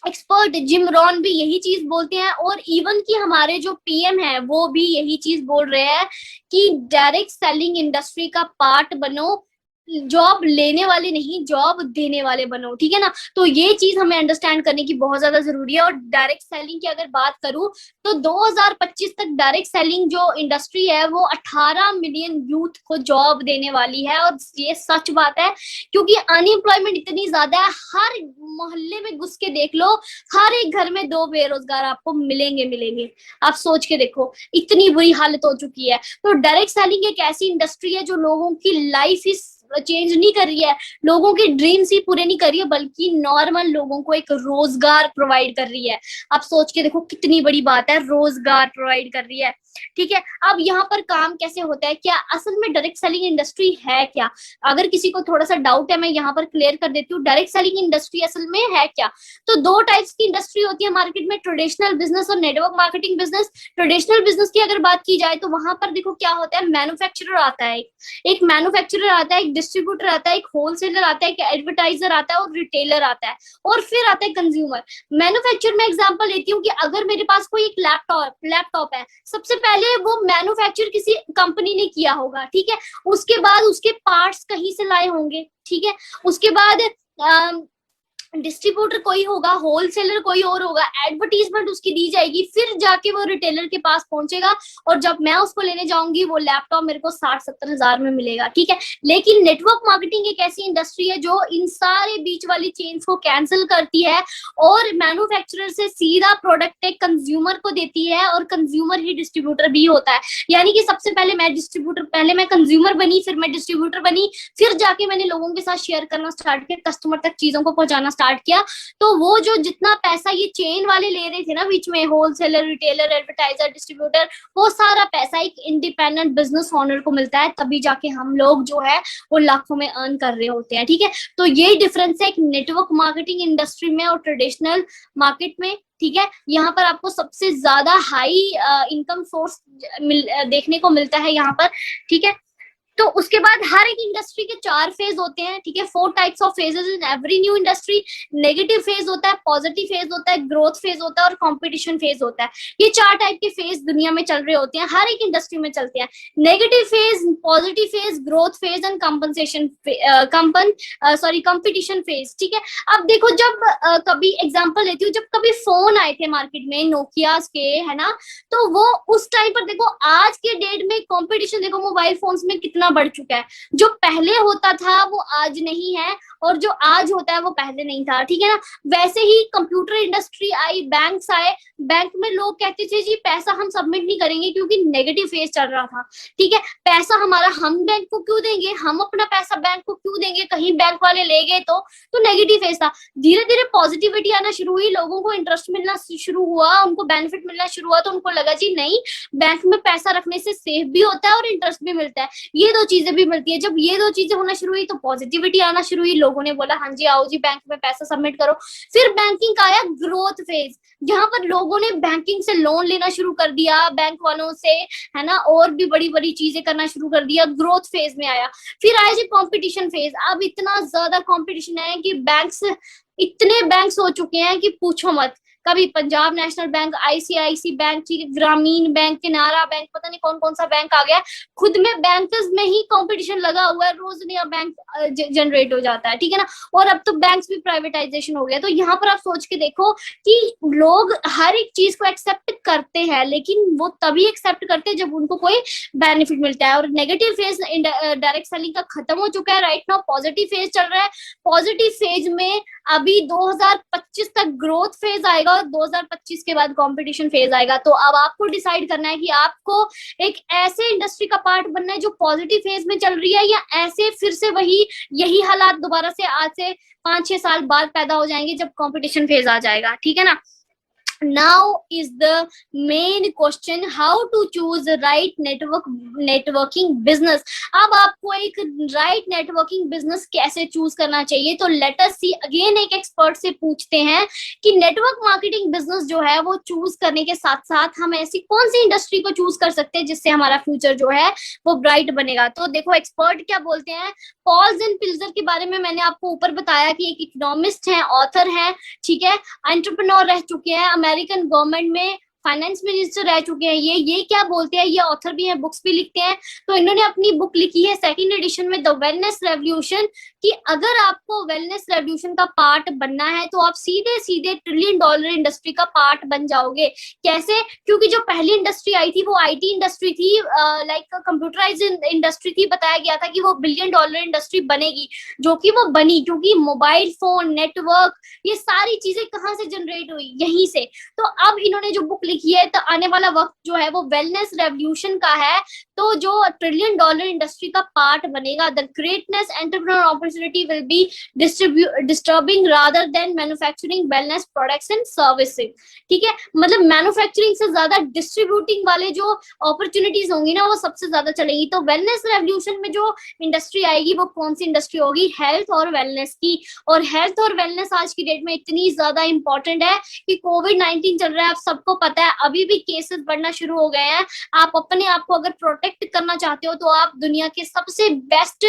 expert Jim Rohn भी यही चीज बोलते हैं, और इवन कि हमारे जो पीएम है वो भी यही चीज बोल रहे हैं कि डायरेक्ट सेलिंग इंडस्ट्री का पार्ट बनो, जॉब लेने वाले नहीं जॉब देने वाले बनो, ठीक है ना। तो ये चीज हमें अंडरस्टैंड करने की बहुत ज्यादा जरूरी है। और डायरेक्ट सेलिंग की अगर बात करूं तो 2025 तक डायरेक्ट सेलिंग जो इंडस्ट्री है वो 18 मिलियन यूथ को जॉब देने वाली है। और ये सच बात है, क्योंकि अनएम्प्लॉयमेंट इतनी ज्यादा है, हर मोहल्ले में घुस के देख लो, हर एक घर में 2 बेरोजगार आपको मिलेंगे। आप सोच के देखो, इतनी बुरी हालत हो चुकी है। तो डायरेक्ट सेलिंग एक ऐसी इंडस्ट्री है जो लोगों की लाइफ ही चेंज नहीं कर रही है, लोगों के ड्रीम्स ही पूरे नहीं कर रही है, बल्कि नॉर्मल लोगों को एक रोजगार प्रोवाइड कर रही है। आप सोच के देखो कितनी बड़ी बात है, रोजगार प्रोवाइड कर रही है, ठीक है। अब यहाँ पर काम कैसे होता है, क्या असल में डायरेक्ट सेलिंग इंडस्ट्री है क्या? अगर किसी को थोड़ा सा डाउट है, मैं यहाँ पर क्लियर कर देती हूँ, डायरेक्ट सेलिंग इंडस्ट्री असल में है क्या। तो 2 टाइप्स की इंडस्ट्री होती है मार्केट में, ट्रेडिशनल बिजनेस और network marketing business. Traditional business की अगर बात की जाए तो वहां पर देखो क्या होता है, मैन्युफैक्चरर आता है, एक मैन्युफैक्चरर आता है, एक डिस्ट्रीब्यूटर आता है, एक होलसेलर आता है, एक एडवर्टाइजर आता है और रिटेलर आता है, और फिर आता है कंज्यूमर। मैन्युफैक्चर में एग्जांपल लेती हूँ कि अगर मेरे पास कोई एक लैपटॉप है, सबसे पहले वो मैन्युफैक्चर किसी कंपनी ने किया होगा, ठीक है। उसके बाद उसके पार्ट्स कहीं से लाए होंगे, ठीक है। उसके बाद डिस्ट्रीब्यूटर कोई होगा, होलसेलर कोई और होगा, एडवर्टीजमेंट उसकी दी जाएगी, फिर जाके वो रिटेलर के पास पहुंचेगा, और जब मैं उसको लेने जाऊंगी वो लैपटॉप मेरे को 60-70 हजार में मिलेगा, ठीक है। लेकिन नेटवर्क मार्केटिंग एक ऐसी इंडस्ट्री है जो इन सारे बीच वाली चेन्स को कैंसिल करती है और मैन्युफैक्चरर से सीधा प्रोडक्ट एक कंज्यूमर को देती है, और कंज्यूमर ही डिस्ट्रीब्यूटर भी होता है। यानी कि सबसे पहले मैं डिस्ट्रीब्यूटर, पहले मैं कंज्यूमर बनी, फिर मैं डिस्ट्रीब्यूटर बनी, फिर जाके मैंने लोगों के साथ शेयर करना स्टार्ट किया, कस्टमर तक चीजों को पहुंचाना स्टार्ट किया। तो वो जो जितना पैसा ये चेन वाले ले रहे थे ना बीच में, होलसेलर, रिटेलर, एडवर्टाइजर, डिस्ट्रीब्यूटर, वो सारा पैसा एक इंडिपेंडेंट बिजनेस ओनर को मिलता है, तभी जाके हम लोग जो है वो लाखों में अर्न कर रहे होते हैं, ठीक है। तो यही डिफरेंस है एक नेटवर्क मार्केटिंग इंडस्ट्री में और ट्रेडिशनल मार्केट में, ठीक है। यहाँ पर आपको सबसे ज्यादा हाई इनकम सोर्स देखने को मिलता है यहाँ पर, ठीक है। तो उसके बाद हर एक इंडस्ट्री के 4 फेज होते हैं, ठीक है। 4 types of phases in every new industry. Negative phase होता है, पॉजिटिव फेज होता है, ग्रोथ फेज होता है और कंपटीशन फेज होता है। ये 4 टाइप के फेज दुनिया में चल रहे होते हैं, हर एक इंडस्ट्री में चलते हैं। Negative phase, positive phase, growth phase and competition phase, ठीक है। अब देखो, जब कभी एग्जाम्पल लेती हूँ, जब कभी फोन आए थे मार्केट में नोकियास के, है ना, तो वो उस टाइम पर देखो, आज के डेट में कंपटीशन देखो मोबाइल फोन्स में कितना बढ़ चुका है। जो पहले होता था वो आज नहीं है, और जो आज होता है वो पहले नहीं था, ठीक है ना। वैसे ही कंप्यूटर इंडस्ट्री आई, बैंक्स आए, बैंक में लोग कहते थे जी पैसा हम सबमिट नहीं करेंगे क्योंकि नेगेटिव फेज चल रहा था, ठीक है। पैसा हमारा हम बैंक को क्यों देंगे, हम अपना पैसा बैंक को क्यों देंगे, कहीं बैंक वाले ले गए तो नेगेटिव फेज था। धीरे धीरे पॉजिटिविटी आना शुरू हुई, लोगों को इंटरेस्ट मिलना शुरू हुआ, उनको बेनिफिट मिलना शुरू हुआ, तो उनको लगा जी नहीं, बैंक में पैसा रखने से सेफ भी होता है और इंटरेस्ट भी मिलता है, ये 2 चीजें भी मिलती है। जब ये 2 चीजें होना शुरू हुई तो पॉजिटिविटी आना शुरू हुई, लोगों ने बोला हाँ जी आओ जी बैंक में पैसा सबमिट करो। फिर बैंकिंग का आया ग्रोथ फेज, जहां पर लोगों ने बैंकिंग से लोन लेना शुरू कर दिया बैंक वालों से, है ना, और भी बड़ी बड़ी चीजें करना शुरू कर दिया, ग्रोथ फेज में आया। फिर आया जी कंपटीशन फेज। अब इतना ज्यादा कंपटीशन है कि बैंक्स, इतने बैंक्स हो चुके हैं कि पूछो मत। कभी Punjab National Bank, ICIC bank, Gramin bank, Canara bank, पता नहीं कौन कौन सा बैंक आ गया। खुद में बैंकर्स में ही कंपटीशन लगा हुआ है, रोज नया बैंक जनरेट हो जाता है, ठीक है ना। और अब तो बैंक्स भी प्राइवेटाइजेशन हो गया। तो यहाँ पर आप सोच के देखो कि लोग हर एक चीज को एक्सेप्ट करते हैं, लेकिन वो तभी एक्सेप्ट करते हैं जब उनको कोई बेनिफिट मिलता है। और नेगेटिव फेज डायरेक्ट सेलिंग का खत्म हो चुका है, राइट नाउ पॉजिटिव फेज चल रहा है। पॉजिटिव फेज में अभी 2025 तक ग्रोथ फेज आएगा और 2025 के बाद कंपटीशन फेज आएगा। तो अब आपको डिसाइड करना है कि आपको एक ऐसे इंडस्ट्री का पार्ट बनना है जो पॉजिटिव फेज में चल रही है, या ऐसे फिर से वही यही हालात दोबारा से आज से 5-6 साल बाद पैदा हो जाएंगे जब कंपटीशन फेज आ जाएगा, ठीक है ना। Now is the main question, how to choose the right networking business। अब आपको एक right networking business कैसे चूज करना चाहिए, तो let us see again, एक एक्सपर्ट से पूछते हैं कि नेटवर्क मार्केटिंग बिजनेस जो है वो चूज करने के साथ साथ हम ऐसी कौन सी इंडस्ट्री को चूज कर सकते हैं जिससे हमारा फ्यूचर जो है वो ब्राइट बनेगा। तो देखो एक्सपर्ट क्या बोलते हैं। पॉल्स एंड पिल्जर के बारे में मैंने आपको ऊपर बताया कि एक इकोनॉमिस्ट हैं, ऑथर हैं, ठीक है, एंटरप्रेन्योर रह चुके हैं, अमेरिकन गवर्नमेंट में फाइनेंस मिनिस्टर रह चुके हैं। ये क्या बोलते हैं, ये ऑथर भी हैं, बुक्स भी लिखते हैं। तो इन्होंने अपनी बुक लिखी है 2nd एडिशन में, द वेलनेस रेवोल्यूशन, कि अगर आपको वेलनेस रेवोल्यूशन का पार्ट बनना है तो आप सीधे सीधे $1 ट्रिलियन इंडस्ट्री का पार्ट बन जाओगे। कैसे? क्योंकि जो पहली इंडस्ट्री आई थी वो आईटी इंडस्ट्री थी, लाइक कंप्यूटराइज इंडस्ट्री थी। बताया गया था कि वो $1 बिलियन इंडस्ट्री बनेगी, जो कि वो बनी, क्योंकि मोबाइल फोन, नेटवर्क, ये सारी चीजें कहाँ से जनरेट हुई, यहीं से। तो अब इन्होंने जो बुक लिखी है, तो आने वाला वक्त जो है वो वेलनेस रेवोल्यूशन का है। तो जो $1 ट्रिलियन इंडस्ट्री का पार्ट बनेगा, the greatness entrepreneur opportunity will be disturbing rather than manufacturing wellness products and services, ठीक है। मतलब मैन्युफैक्चरिंग से ज्यादा डिस्ट्रीब्यूटिंग वाले जो अपॉर्चुनिटीज होंगी ना, वो सबसे ज्यादा चलेगी। तो वेलनेस रेवोल्यूशन में जो इंडस्ट्री आएगी वो कौन सी इंडस्ट्री होगी? हेल्थ और वेलनेस की। और हेल्थ और वेलनेस आज की डेट में इतनी ज्यादा इंपॉर्टेंट है कि कोविड-19 चल रहा है, आप सबको पता होता है, अभी भी केसेस बढ़ना शुरू हो गए हैं। आप अपने आप को अगर प्रोटेक्ट करना चाहते हो तो आप दुनिया के सबसे बेस्ट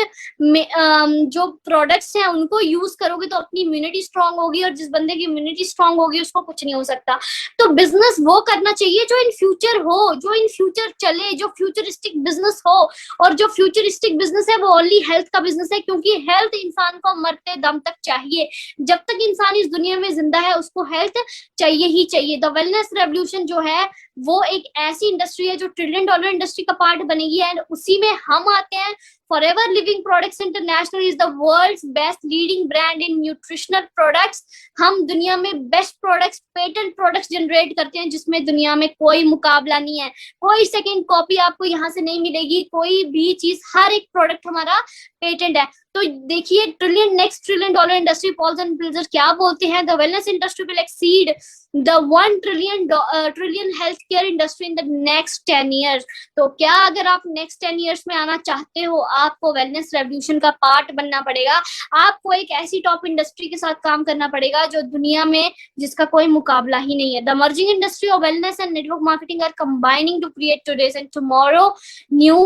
जो प्रोडक्ट्स हैं उनको यूज करोगे तो अपनी इम्यूनिटी स्ट्रांग होगी, और जिस बंदे की इम्यूनिटी स्ट्रांग होगी उसको कुछ नहीं हो सकता। तो बिजनेस वो करना चाहिए जो इन फ्यूचर हो, जो इन फ्यूचर चले, जो फ्यूचरिस्टिक बिजनेस हो। और जो फ्यूचरिस्टिक बिजनेस है वो ओनली हेल्थ का बिजनेस है, क्योंकि हेल्थ इंसान को मरते दम तक चाहिए। जब तक इंसान इस दुनिया में जिंदा है उसको हेल्थ चाहिए ही चाहिए। द वेलनेस रेवोल्यूशन जो है वो एक ऐसी इंडस्ट्री है जो $1 ट्रिलियन इंडस्ट्री का पार्ट बनेगी, एंड उसी में हम आते हैं। Forever Living Products International is the world's best leading brand in nutritional products। हम दुनिया में best products, patent products generate करते हैं जिसमें दुनिया में कोई मुकाबला नहीं है, कोई सेकंड कॉपी आपको यहाँ से नहीं मिलेगी, कोई भी चीज, हर एक प्रोडक्ट हमारा पेटेंट है। तो देखिए next $1 trillion industry, Paul's and Pilzer क्या बोलते हैं, the wellness industry will exceed the $1 trillion health care industry in the next 10 years। तो क्या अगर आप नेक्स्ट 10 years में आना चाहते हो, आपको वेलनेस रेवोल्यूशन का पार्ट बनना पड़ेगा। आपको एक ऐसी टॉप इंडस्ट्री के साथ काम करना पड़ेगा जो दुनिया में जिसका कोई मुकाबला ही नहीं है। The merging industry of wellness and network marketing are combining to create today's and tomorrow new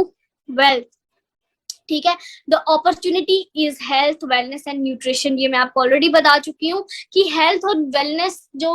wealth. ठीक है, the opportunity is health, wellness and nutrition. ये मैं आपको ऑलरेडी बता चुकी हूँ कि हेल्थ और वेलनेस जो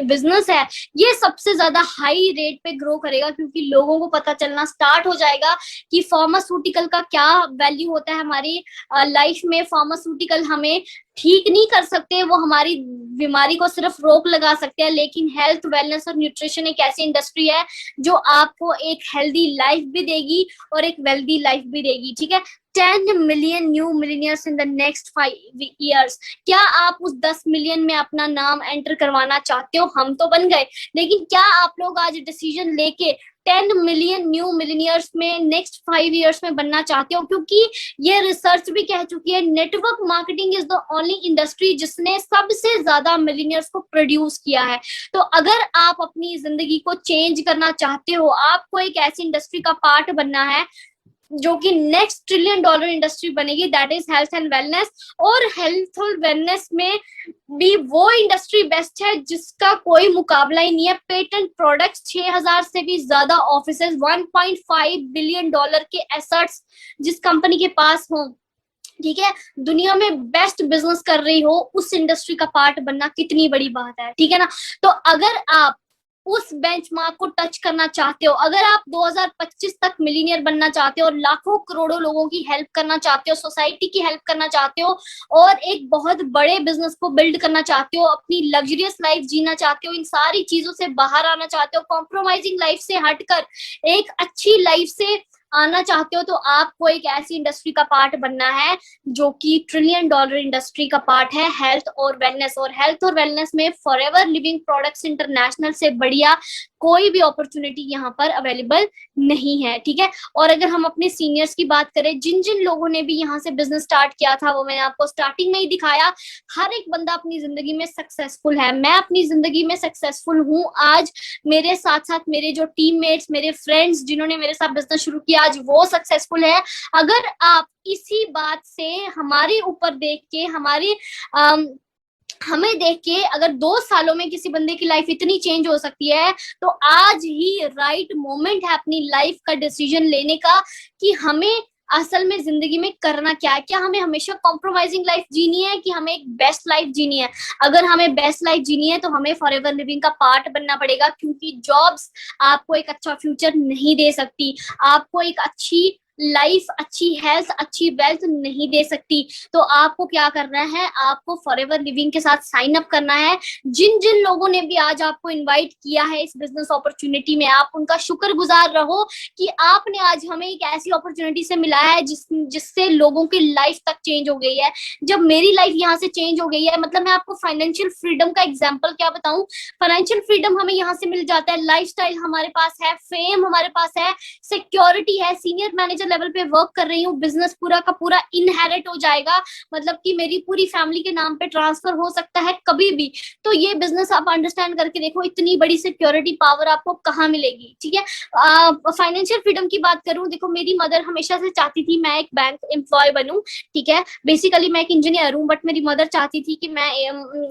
बिजनेस है ये सबसे ज्यादा हाई रेट पे ग्रो करेगा, क्योंकि लोगों को पता चलना स्टार्ट हो जाएगा कि फार्मास्यूटिकल का क्या वैल्यू होता है हमारी लाइफ में। फार्मास्यूटिकल हमें ठीक नहीं कर सकते, वो हमारी बीमारी को सिर्फ रोक लगा सकते हैं, लेकिन हेल्थ, वेलनेस और न्यूट्रिशन एक ऐसी इंडस्ट्री है जो आपको एक हेल्दी लाइफ भी देगी और एक वेल्दी लाइफ भी देगी। ठीक है, 10 million new millionaires in the next 5 years। क्या आप उस 10 मिलियन में अपना नाम एंटर करवाना चाहते हो? हम तो बन गए, लेकिन क्या आप लोग आज डिसीजन लेके 10 मिलियन न्यू मिलीनियर्स में नेक्स्ट 5 years में बनना चाहते हो? क्योंकि ये रिसर्च भी कह चुकी है, network marketing is the only industry जिसने सबसे ज्यादा मिलीनियर्स को प्रोड्यूस किया है। तो अगर आप अपनी जिंदगी को चेंज करना चाहते हो, आपको एक ऐसी इंडस्ट्री का पार्ट बनना है जो कि नेक्स्ट $1 ट्रिलियन इंडस्ट्री बनेगी, that is health and wellness. और हेल्थ और वेलनेस में भी वो इंडस्ट्री बेस्ट है जिसका कोई मुकाबला ही नहीं है। पेटेंट प्रोडक्ट्स, 6000 से भी ज्यादा ऑफिसेज, $1.5 बिलियन के एसेट्स जिस कंपनी के पास हो, ठीक है, दुनिया में बेस्ट बिजनेस कर रही हो, उस इंडस्ट्री का पार्ट बनना कितनी बड़ी बात है। ठीक है ना, तो अगर आप उस बेंचमार्क को टच करना चाहते हो, अगर आप 2025 तक मिलीनियर बनना चाहते हो और लाखों करोड़ों लोगों की हेल्प करना चाहते हो, सोसाइटी की हेल्प करना चाहते हो और एक बहुत बड़े बिजनेस को बिल्ड करना चाहते हो, अपनी लग्जरियस लाइफ जीना चाहते हो, इन सारी चीजों से बाहर आना चाहते हो, कॉम्प्रोमाइजिंग लाइफ से हटकर एक अच्छी लाइफ से आना चाहते हो, तो आपको एक ऐसी इंडस्ट्री का पार्ट बनना है जो कि $1 ट्रिलियन इंडस्ट्री का पार्ट है, हेल्थ और वेलनेस। और हेल्थ और वेलनेस में फॉरएवर लिविंग प्रोडक्ट्स इंटरनेशनल से बढ़िया कोई भी अपॉर्चुनिटी यहाँ पर अवेलेबल नहीं है। ठीक है, और अगर हम अपने सीनियर्स की बात करें, जिन जिन लोगों ने भी यहाँ से बिजनेस स्टार्ट किया था, वो मैंने आपको स्टार्टिंग में ही दिखाया, हर एक बंदा अपनी जिंदगी में सक्सेसफुल है। मैं अपनी जिंदगी में सक्सेसफुल हूँ। आज मेरे साथ साथ मेरे जो टीममेट्स, मेरे फ्रेंड्स जिन्होंने मेरे साथ बिजनेस शुरू किया, आज वो सक्सेसफुल है। अगर आप इसी बात से हमारे ऊपर देख के, हमें देख के अगर 2 सालों में किसी बंदे की लाइफ इतनी चेंज हो सकती है, तो आज ही राइट मोमेंट है अपनी लाइफ का डिसीजन लेने का कि हमें असल में जिंदगी में करना क्या है। क्या हमें हमेशा कॉम्प्रोमाइजिंग लाइफ जीनी है कि हमें एक बेस्ट लाइफ जीनी है? अगर हमें बेस्ट लाइफ जीनी है तो हमें फॉरएवर लिविंग का पार्ट बनना पड़ेगा, क्योंकि जॉब्स आपको एक अच्छा फ्यूचर नहीं दे सकती, आपको एक अच्छी लाइफ, अच्छी हेल्थ, अच्छी वेल्थ नहीं दे सकती। तो आपको क्या करना है, आपको फॉरएवर लिविंग के साथ साइन अप करना है। जिन जिन लोगों ने भी आज आपको इनवाइट किया है इस बिजनेस अपॉर्चुनिटी में, आप उनका शुक्रगुजार रहो कि आपने आज हमें एक ऐसी अपॉर्चुनिटी से मिला है जिससे लोगों की लाइफ तक चेंज हो गई है। जब मेरी लाइफ यहाँ से चेंज हो गई है, मतलब मैं आपको फाइनेंशियल फ्रीडम का एग्जाम्पल क्या बताऊं, फाइनेंशियल फ्रीडम हमें यहाँ से मिल जाता है, लाइफस्टाइल हमारे पास है, फेम हमारे पास है, सिक्योरिटी है, सीनियर मैनेजर लेवल पे वर्क कर रही हूँ, बिजनेस पूरा का पूरा इनहेरिट हो जाएगा, मतलब कि मेरी पूरी फैमिली के नाम पे ट्रांसफर हो सकता है कभी भी। तो ये बिजनेस आप अंडरस्टैंड करके देखो, इतनी बड़ी सिक्योरिटी पावर आपको कहाँ मिलेगी, ठीक है। फाइनेंशियल फ्रीडम की बात करूं, देखो मेरी मदर हमेशा से चाहती थी मैं एक बैंक एम्प्लॉय बनूं, ठीक है। बेसिकली मैं एक इंजीनियर हूँ, बट मेरी मदर चाहती थी कि मैं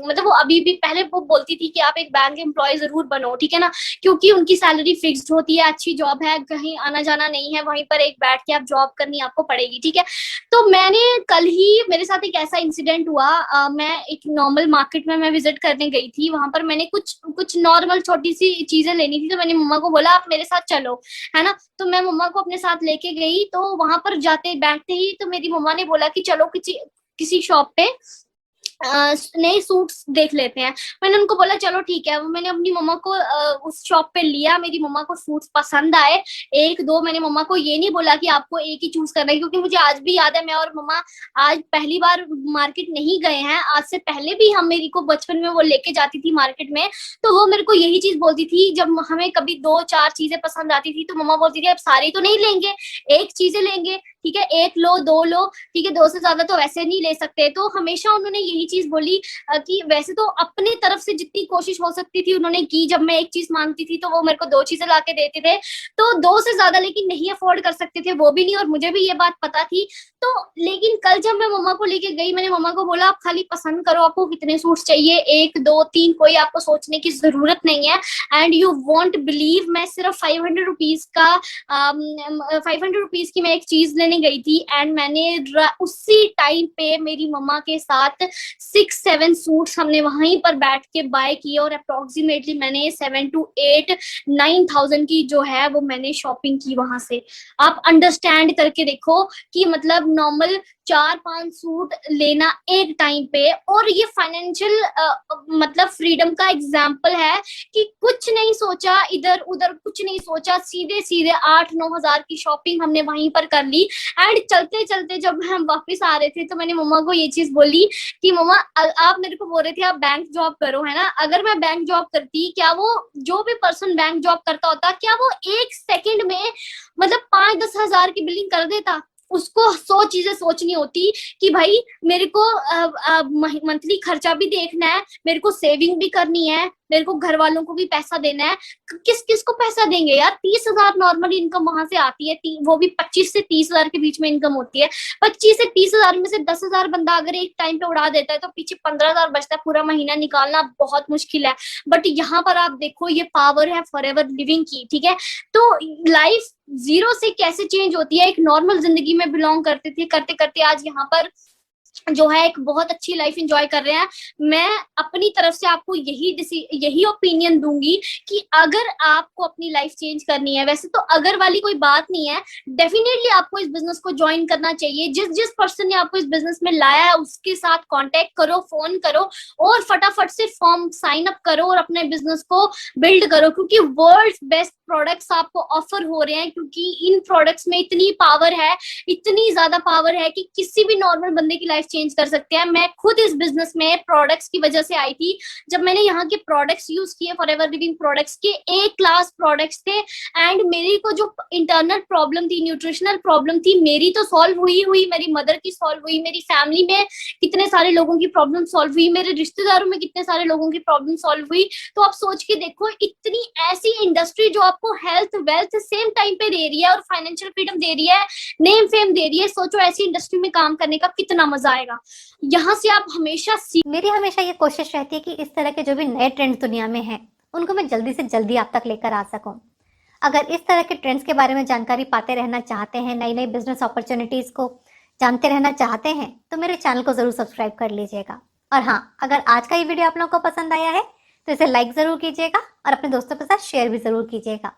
मतलब वो अभी भी, पहले वो बोलती थी कि आप एक बैंक एम्प्लॉय जरूर बनो, ठीक है ना, क्योंकि उनकी सैलरी फिक्स्ड होती है, अच्छी जॉब है, कहीं आना जाना नहीं है, वहीं पर एक बैठ के आप जॉब करनी आपको पड़ेगी, ठीक है। तो मैंने कल ही मेरे साथ एक ऐसा इंसिडेंट हुआ, मैं एक नॉर्मल मार्केट में मैं विजिट करने गई थी, वहां पर मैंने कुछ कुछ नॉर्मल छोटी सी चीजें लेनी थी, तो मैंने मम्मा को बोला आप मेरे साथ चलो, है ना। तो मैं मम्मा को अपने साथ लेके गई, तो वहां पर जाते बैठते ही तो मेरी मम्मा ने बोला कि चलो किसी किसी शॉप पे नए सूट्स देख लेते हैं। मैंने उनको बोला चलो ठीक है, वो मैंने अपनी मम्मा को उस शॉप पे लिया, मेरी मम्मा को सूट्स पसंद आए, एक दो। मैंने मम्मा को ये नहीं बोला कि आपको एक ही चूज करना है, क्योंकि मुझे आज भी याद है, मैं और मम्मा आज पहली बार मार्केट नहीं गए हैं, आज से पहले भी हम, मेरी को बचपन में वो लेके जाती थी मार्केट में, तो वो मेरे को यही चीज बोलती थी, जब हमें कभी दो चार चीजें पसंद आती थी तो मम्मा बोलती थी अब सारी तो नहीं लेंगे, एक चीजें लेंगे, ठीक है, एक लो दो लो, ठीक है, दो से ज्यादा तो वैसे नहीं ले सकते। तो हमेशा उन्होंने यही चीज बोली कि वैसे तो अपनी तरफ से जितनी कोशिश हो सकती थी उन्होंने की, जब मैं एक चीज मांगती थी तो वो मेरे को दो चीजें ला के देते थे, तो दो से ज्यादा लेकिन नहीं अफोर्ड कर सकते थे वो भी नहीं, और मुझे भी ये बात पता थी। तो लेकिन कल जब मैं मम्मा को लेके गई, मैंने मम्मा को बोला आप खाली पसंद करो, आपको कितने सूट्स चाहिए, एक दो तीन, कोई आपको सोचने की जरूरत नहीं है। एंड यू वॉन्ट बिलीव, मैं सिर्फ 500 रुपीज का 500 रुपीज की मैं एक चीज लेने गई थी, एंड मैंने उसी टाइम पे मेरी मम्मा के साथ 6-7 सूट्स हमने वहीं पर बैठ के बाय किए, और अप्रोक्सीमेटली मैंने 7 to 8-9 thousand की जो है वो मैंने शॉपिंग की वहां से। आप अंडरस्टैंड करके देखो कि मतलब नॉर्मल 4-5 सूट लेना एक टाइम पे, और ये फाइनेंशियल मतलब फ्रीडम का एग्जाम्पल है कि कुछ नहीं सोचा, इधर उधर कुछ नहीं सोचा, सीधे सीधे 8-9 हजार की शॉपिंग हमने वहीं पर कर ली। एंड चलते चलते जब हम वापस आ रहे थे तो मैंने मम्मा को ये चीज बोली कि मम्मा आप मेरे को बोल रहे थे आप बैंक जॉब करो, है ना, अगर मैं बैंक जॉब करती, क्या वो जो भी पर्सन बैंक जॉब करता होता, क्या वो एक सेकंड में मतलब 5-10 हजार की बिलिंग कर देता? उसको 100 चीजें सोचनी होती कि भाई मेरे को मंथली खर्चा भी देखना है, मेरे को सेविंग भी करनी है, मेरे को घर वालों को भी पैसा देना है। किस किस को पैसा देंगे यार? 30 हजार नॉर्मल इनकम वहां से आती है, वो भी 25 से 30 हजार के बीच में इनकम होती है। 25 से 30 हजार में से 10 हजार बंदा अगर एक टाइम पे उड़ा देता है तो पीछे 15 हजार बचता है, पूरा महीना निकालना बहुत मुश्किल है। बट यहाँ पर आप देखो ये पावर है फॉर एवर लिविंग की, ठीक है। तो लाइफ जीरो से कैसे चेंज होती है, एक नॉर्मल जिंदगी में बिलोंग करते थे, करते करते आज यहाँ पर जो है एक बहुत अच्छी लाइफ एंजॉय कर रहे हैं। मैं अपनी तरफ से आपको यही ओपिनियन दूंगी कि अगर आपको अपनी लाइफ चेंज करनी है, वैसे तो अगर वाली कोई बात नहीं है, डेफिनेटली आपको इस बिजनेस को ज्वाइन करना चाहिए। जिस जिस पर्सन ने आपको इस बिजनेस में लाया है उसके साथ कांटेक्ट करो, फोन करो, और फटाफट से फॉर्म साइन अप करो और अपने बिजनेस को बिल्ड करो, क्योंकि वर्ल्ड बेस्ट प्रोडक्ट्स आपको ऑफर हो रहे हैं, क्योंकि इन प्रोडक्ट्स में इतनी पावर है, इतनी ज्यादा पावर है कि किसी भी नॉर्मल बंदे की लाइफ चेंज कर सकते हैं। मैं खुद इस बिजनेस में प्रोडक्ट्स की वजह से आई थी। जब मैंने यहाँ के प्रोडक्ट्स यूज किए, फॉरएवर लिविंग प्रोडक्ट्स के ए क्लास प्रोडक्ट्स थे, एंड मेरी को जो इंटरनल प्रॉब्लम थी, न्यूट्रिशनल प्रॉब्लम थी, मेरी तो सॉल्व हुई, मेरी मदर की सॉल्व हुई, मेरी फैमिली में कितने सारे लोगों की प्रॉब्लम सॉल्व हुई, मेरे रिश्तेदारों में कितने सारे लोगों की प्रॉब्लम सॉल्व हुई। तो आप सोच के देखो, इतनी ऐसी इंडस्ट्री जो आपको हेल्थ वेल्थ सेम टाइम पे दे रही है और फाइनेंशियल फ्रीडम दे रही है, नेम फेम दे रही है, सोचो ऐसी इंडस्ट्री में काम करने का कितना मजा आएगा। यहाँ से आप हमेशा मेरी हमेशा ये कोशिश रहती है कि इस तरह के जो भी नए ट्रेंड्स दुनिया में हैं उनको मैं जल्दी से जल्दी आप तक लेकर आ सकूं। अगर इस तरह के ट्रेंड्स के बारे में जानकारी पाते रहना चाहते हैं, नई नई बिजनेस अपॉर्चुनिटीज को जानते रहना चाहते हैं, तो मेरे चैनल को जरूर सब्सक्राइब कर लीजिएगा। और हाँ, अगर आज का ये वीडियो आप लोगों को पसंद आया है तो इसे लाइक जरूर कीजिएगा और अपने दोस्तों के साथ शेयर भी जरूर कीजिएगा।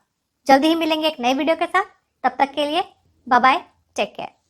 जल्दी ही मिलेंगे एक नए वीडियो के साथ, तब तक के लिए बाय बाय, टेक केयर।